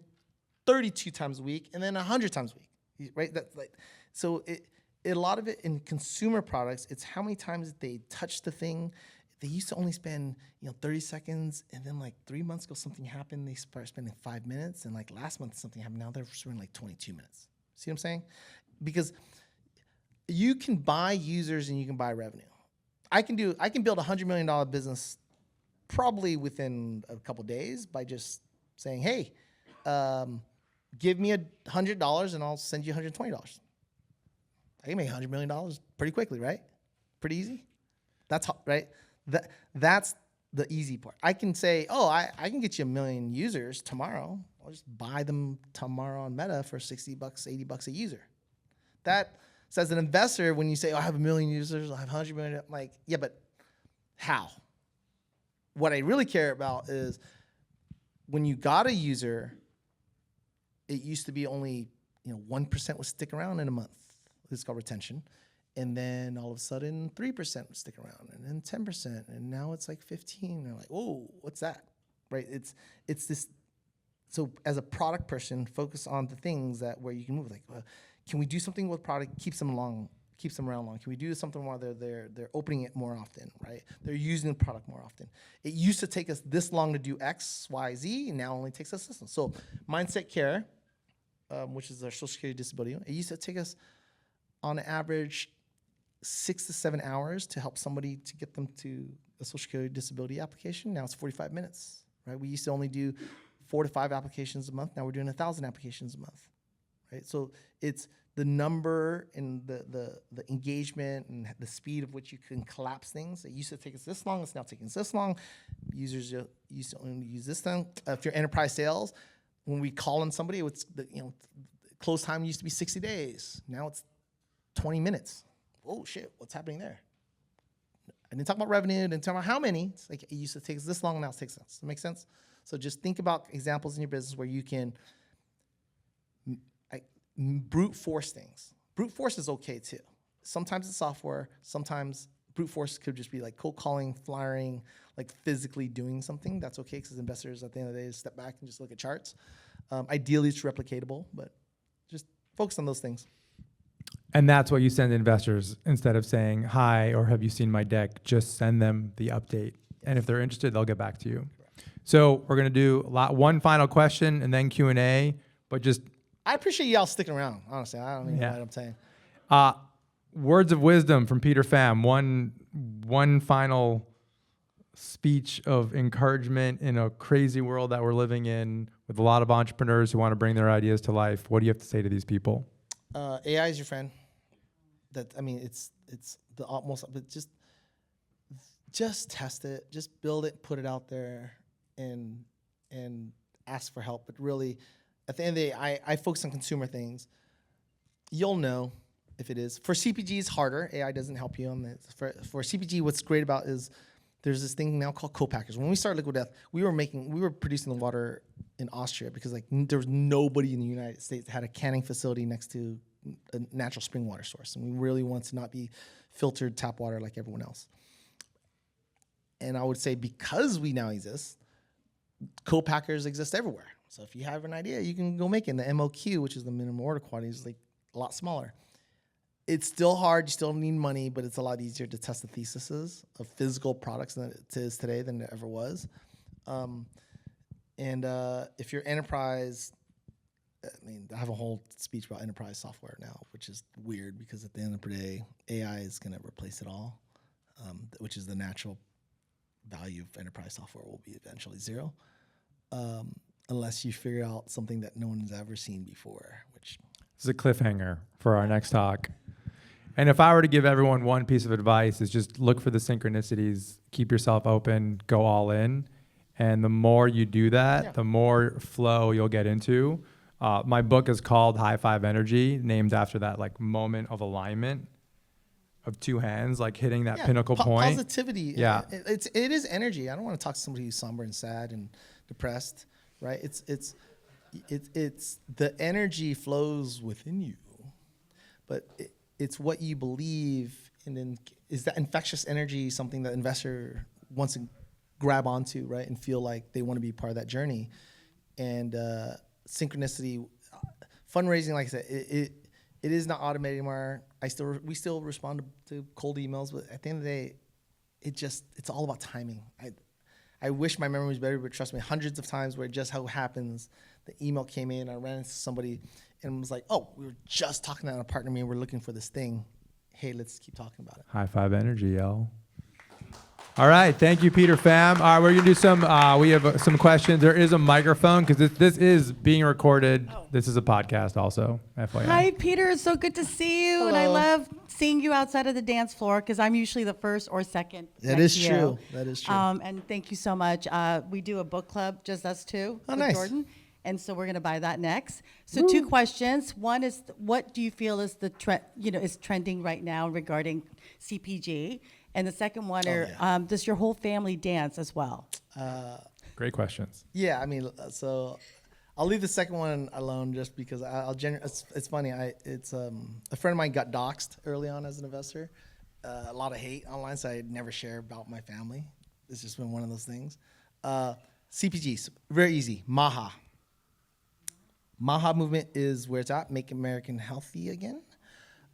32 times a week, and then 100 times a week, right? That's like, so a lot of it in consumer products, it's how many times they touch the thing. They used to only spend 30 seconds, and then like 3 months ago something happened. They start spending 5 minutes, and like last month something happened. Now they're spending like 22 minutes. See what I'm saying? Because you can buy users and you can buy revenue. I can build a $100 million business probably within a couple days by just saying, hey, give me $100 and I'll send you $120. I can make $100 million pretty quickly, right? Pretty easy. That's right. That's the easy part. I can say, I can get you 1 million users tomorrow. I'll just buy them tomorrow on Meta for $60, $80 a user. So as an investor, when you say, oh, I have 1 million users, I have 100 million, I'm like, yeah, but how? What I really care about is when you got a user, it used to be only 1% would stick around in a month. It's called retention. And then all of a sudden 3% would stick around, and then 10%, and now it's like 15. They're like, oh, what's that? Right? It's this. So as a product person, focus on the things that where you can move. Like, can we do something with product keeps them around long? Can we do something while they're opening it more often, right? They're using the product more often. It used to take us this long to do X, Y, Z, and now only takes us this long. So Mindset Care, which is our Social Security disability, it used to take us on average 6 to 7 hours to help somebody to get them to a Social Security disability application. Now it's 45 minutes, right? We used to only do 4 to 5 applications a month. Now we're doing 1,000 applications a month, right? So it's the number and the engagement and the speed of which you can collapse things. It used to take us this long. It's now taking us this long. Users used to only use this thing. If you're enterprise sales, when we call on somebody, it's close time used to be 60 days. Now it's 20 minutes. Oh shit, what's happening there? I didn't talk about revenue, didn't talk about how many. It's like it used to take us this long, now it takes us. Does that make sense? So just think about examples in your business where you can brute force things. Brute force is okay too. Sometimes it's software, sometimes brute force could just be like cold calling, flyering, like physically doing something. That's okay because investors at the end of the day step back and just look at charts. Ideally it's replicatable, but just focus on those things.
And that's what you send investors instead of saying, hi, or have you seen my deck? Just send them the update. And if they're interested, they'll get back to you. So we're going to do one final question and then Q&A, but just...
I appreciate y'all sticking around, honestly. I don't even know what I'm saying.
Words of wisdom from Peter Pham. One final speech of encouragement in a crazy world that we're living in with a lot of entrepreneurs who want to bring their ideas to life. What do you have to say to these people?
AI is your friend. It's the utmost, but just test it, just build it, put it out there, and ask for help. But really, at the end of the day, I focus on consumer things. You'll know if it is. For CPG, it's harder. AI doesn't help you on this. For CPG, what's great about is there's this thing now called co-packers. When we started Liquid Death, we were producing the water in Austria because there was nobody in the United States that had a canning facility next to a natural spring water source, and we really want to not be filtered tap water like everyone else. And I would say because we now exist, co-packers exist everywhere. So if you have an idea, you can go make it. And the MOQ, which is the minimum order quantity, is like a lot smaller. It's still hard. You still need money, but it's a lot easier to test the theses of physical products than it is today than it ever was. If you're enterprise, I have a whole speech about enterprise software now, which is weird because at the end of the day, AI is going to replace it all, which is the natural value of enterprise software will be eventually zero, unless you figure out something that no one's ever seen before. Which
this is a cliffhanger for our next talk. And if I were to give everyone one piece of advice, is just look for the synchronicities, keep yourself open, go all in. And the more you do that, the more flow you'll get into. My book is called High Five Energy, named after that like moment of alignment of two hands, like hitting that pinnacle point.
Positivity.
Yeah.
It is energy. I don't want to talk to somebody who's somber and sad and depressed, right? It's the energy flows within you, but it's what you believe. And then is that infectious energy something that investor wants to grab onto, right? And feel like they want to be part of that journey. And synchronicity, fundraising, like I said, it is not automated anymore. We still respond to cold emails, but at the end of the day, it's all about timing. I wish my memory was better, but trust me, hundreds of times where it just how happens, the email came in, I ran into somebody and was like, oh, we were just talking to a partner meeting, we're looking for this thing. Hey, let's keep talking about it.
High Five Energy, yo. All right, thank you, Peter Pham. All right, we're gonna do some. We have some questions. There is a microphone because this is being recorded. Oh. This is a podcast, also. FYI.
Hi, Peter. It's so good to see you,
Hello.
and I love seeing you outside of the dance floor because I'm usually the first or second.
That is true. That is true.
And thank you so much. We do a book club, just us two, with
nice.
Jordan. And so we're going to buy that next. So two questions. One is, what do you feel is the is trending right now regarding CPG? And the second one does your whole family dance as well?
Great questions.
Yeah, I mean, so I'll leave the second one alone just because it's funny. It's a friend of mine got doxxed early on as an investor. A lot of hate online, so I'd never share about my family. It's just been one of those things. CPGs, very easy. MAHA. MAHA movement is where it's at. Make American healthy again.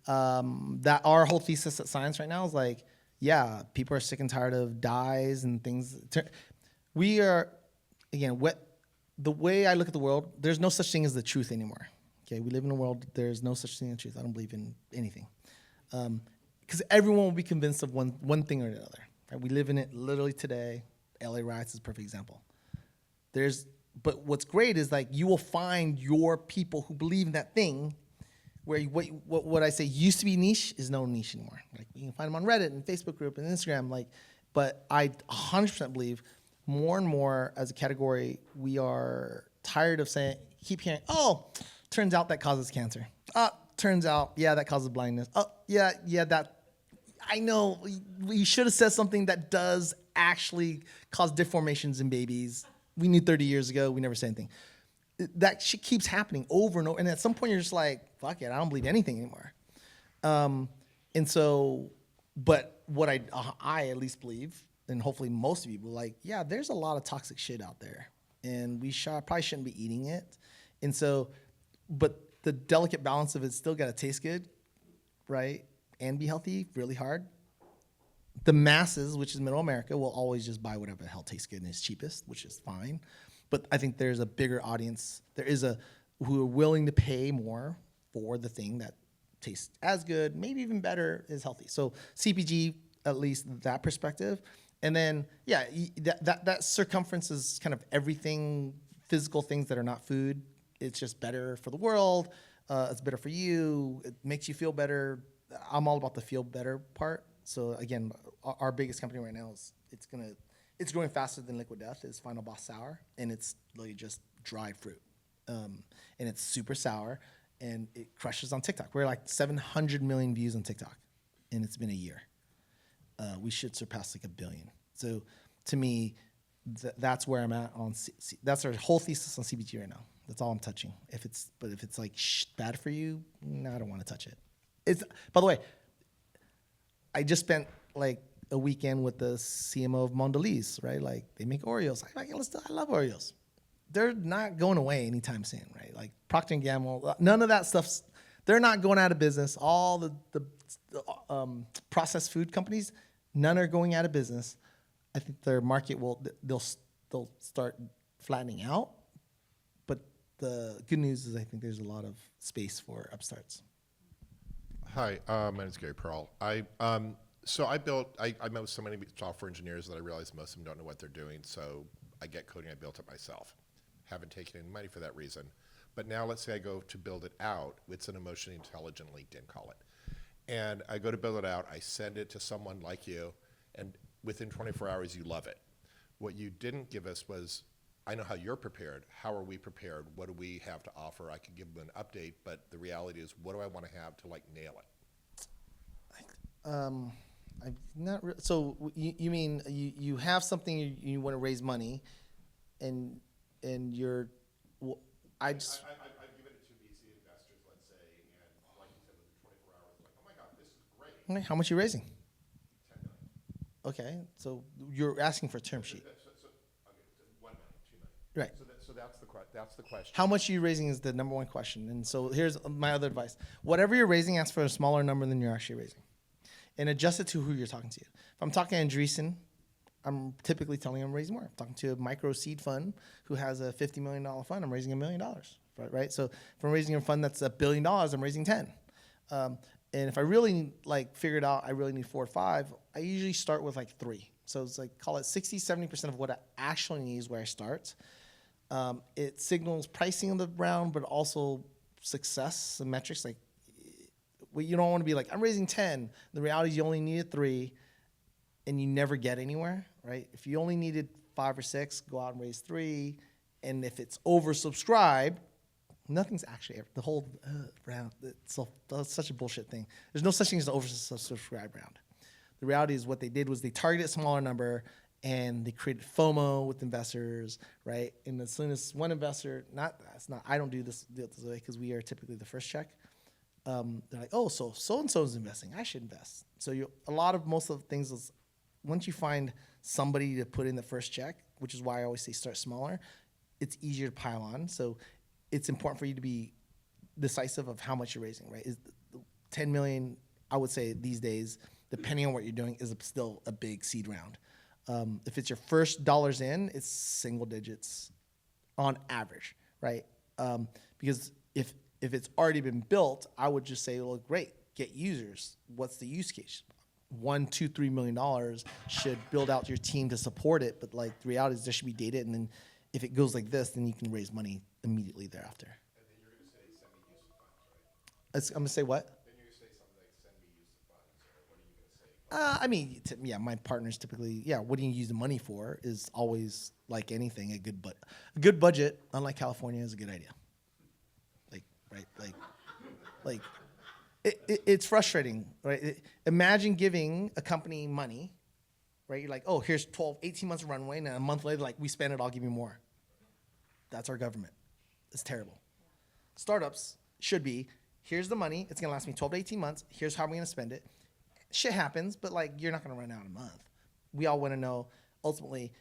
That our whole thesis at Science right now is like, yeah, people are sick and tired of dyes and things. We are, again, the way I look at the world, there's no such thing as the truth anymore. Okay, we live in a world, there's no such thing as truth. I don't believe in anything. Because everyone will be convinced of one thing or another. Right? We live in it literally today. LA riots is a perfect example. But what's great is like you will find your people who believe in that thing, where what I say used to be niche is no niche anymore. Like you can find them on Reddit and Facebook group and Instagram. But I 100% believe more and more as a category we are tired of keep hearing, oh, turns out that causes cancer. Turns out, yeah, that causes blindness. Oh, yeah, that. I know we should have said something that does actually cause deformations in babies. We knew 30 years ago. We never said anything. That shit keeps happening over and over. And at some point, you're just like, fuck it, I don't believe anything anymore. And so, but what I at least believe, and hopefully most of you will like, yeah, there's a lot of toxic shit out there. And we probably shouldn't be eating it. And so, but the delicate balance of it's still got to taste good, right? And be healthy, really hard. The masses, which is middle America, will always just buy whatever the hell tastes good and is cheapest, which is fine. But I think there's a bigger audience. Who are willing to pay more for the thing that tastes as good, maybe even better, is healthy. So CPG, at least that perspective. And then, yeah, that circumference is kind of everything, physical things that are not food. It's just better for the world. It's better for you. It makes you feel better. I'm all about the feel better part. So again, our biggest company right now it's growing faster than Liquid Death is Final Boss Sour, and it's literally just dried fruit, and it's super sour, and it crushes on TikTok. We're like 700 million views on TikTok, and it's been a year. We should surpass like 1 billion. So to me, that's where I'm at on. That's our whole thesis on CBG right now. That's all I'm touching. If it's like bad for you, no, I don't want to touch it. By the way, I just spent like a weekend with the CMO of Mondelez, right? Like they make Oreos. I love Oreos. They're not going away anytime soon, right? Like Procter & Gamble, none of that stuff's, they're not going out of business. All the processed food companies, none are going out of business. I think their market they'll start flattening out. But the good news is I think there's a lot of space for upstarts.
Hi, my name is Gary Pearl. I met with so many software engineers that I realized most of them don't know what they're doing, so I get coding, I built it myself. Haven't taken any money for that reason. But now let's say I go to build it out, it's an emotionally intelligent LinkedIn, call it. And I go to build it out, I send it to someone like you, and within 24 hours you love it. What you didn't give us was, I know how you're prepared. How are we prepared? What do we have to offer? I could give them an update, but the reality is, what do I want to have to like nail it?
I'm not. So you mean you have something you want to raise money, and you're. Well,
I've given it to VC investors, let's say, and like you said, within 24 hours, like, oh my God, this is great.
Okay, how much are you raising?
10 million.
Okay, so you're asking for a term sheet.
So 1 million, 2 million.
Right.
So that's the question.
How much are you raising is the number one question. And so here's my other advice. Whatever you're raising, ask for a smaller number than you're actually raising. And adjust it to who you're talking to. If I'm talking to Andreessen, I'm typically telling him I'm raising more. I'm talking to a micro seed fund who has a $50 million fund, I'm raising $1 million, right? So if I'm raising a fund that's $1 billion, I'm raising 10. And if I really figured out I really need 4 or 5, I usually start with 3. So it's call it 60, 70% of what I actually need is where I start. It signals pricing of the round, but also success and metrics. You don't want to be I'm raising 10. The reality is you only needed 3, and you never get anywhere, right? If you only needed 5 or 6, go out and raise 3, And if it's oversubscribed, nothing's actually the whole round. That's such a bullshit thing. There's no such thing as an oversubscribed round. The reality is what they did was they targeted a smaller number and they created FOMO with investors, right? And as soon as one investor, I don't do this way because we are typically the first check. They're like, oh, so and so is investing, I should invest. So most of the things is once you find somebody to put in the first check, which is why I always say start smaller, it's easier to pile on. So it's important for you to be decisive of how much you're raising, right? Is 10 million, I would say these days, depending on what you're doing, is still a big seed round. If it's your first dollars in, it's single digits on average, right? Because if it's already been built, I would just say, well, great, get users. What's the use case? $1, $2, $3 million should build out your team to support it. But like the reality is there should be data, and then if it goes like this, then you can raise money immediately thereafter.
And then you're going to say, send me use of funds, right?
I'm going to say what?
Then you're going to say something like, send me use of funds, or what are you going to say?
My partners typically, what do you use the money for is always, like anything, a good budget, unlike California, is a good idea. It's frustrating, right? Imagine giving a company money, right? You're like, oh, here's 12, 18 months of runway, and then a month later, like, we spend it, I'll give you more. That's our government. It's terrible. Startups should be, here's the money, it's gonna last me 12 to 18 months, here's how I'm gonna spend it. Shit happens, but like, you're not gonna run out in a month. We all wanna know, ultimately,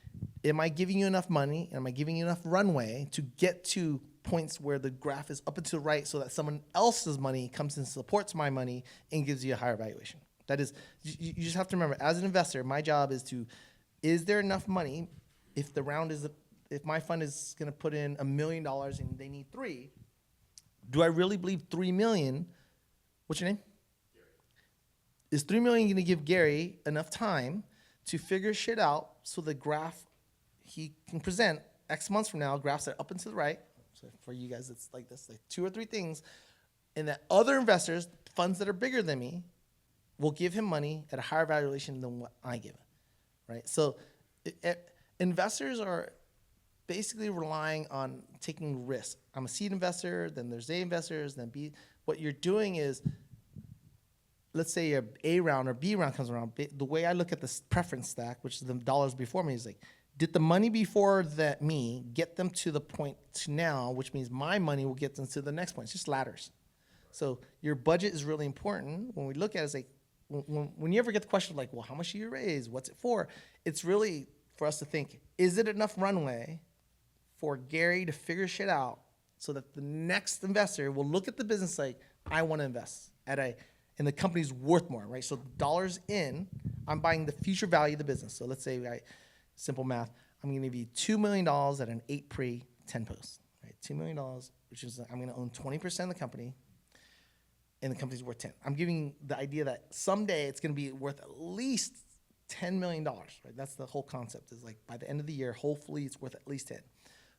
am I giving you enough money, and am I giving you enough runway to get to points where the graph is up and to the right so that someone else's money comes and supports my money and gives you a higher valuation? That is, you just have to remember, as an investor, my job is there enough money if if my fund is going to put in $1 million and they need $3 million, do I really believe $3 million? What's your name?
Gary.
Is $3 million going to give Gary enough time to figure shit out so the graph he can present X months from now, graphs that are up and to the right? So for you guys, it's like this, like 2 or 3 things, and that other investors, funds that are bigger than me, will give him money at a higher valuation than what I give him, right? So investors are basically relying on taking risks. I'm a seed investor, then there's A investors, then B. What you're doing is, let's say your A round or B round comes around. The way I look at this preference stack, which is the dollars before me, is like, did the money before me get them to the point to now, which means my money will get them to the next point. It's just ladders. So your budget is really important. When we look at it, it's like, when you ever get the question like, well, how much do you raise? What's it for? It's really for us to think, is it enough runway for Gary to figure shit out so that the next investor will look at the business like, I want to invest and the company's worth more, right? So dollars in, I'm buying the future value of the business. So let's say, simple math, I'm going to give you $2 million at an 8 pre, 10 post, right? $2 million, which is I'm going to own 20% of the company, and the company's worth 10. I'm giving the idea that someday it's going to be worth at least $10 million, right? That's the whole concept, is like by the end of the year, hopefully it's worth at least 10.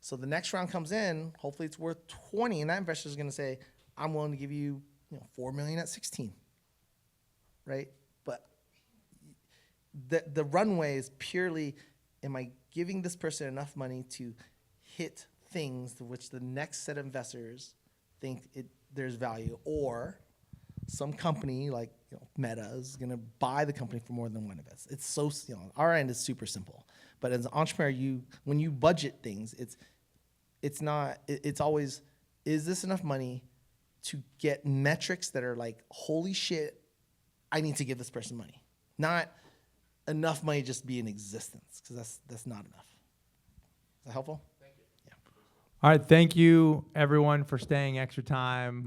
So the next round comes in, hopefully it's worth 20, and that investor is going to say, I'm willing to give you, $4 million at 16, right? But the runway is purely, am I giving this person enough money to hit things to which the next set of investors think there's value, or some company like Meta is going to buy the company for more than one invest. It's so, our end is super simple. But as an entrepreneur, when you budget things, it's always, is this enough money to get metrics that are like, holy shit, I need to give this person money. Not enough money just be in existence, because that's not enough. Is that helpful?
All right. Thank you, everyone, for staying extra time.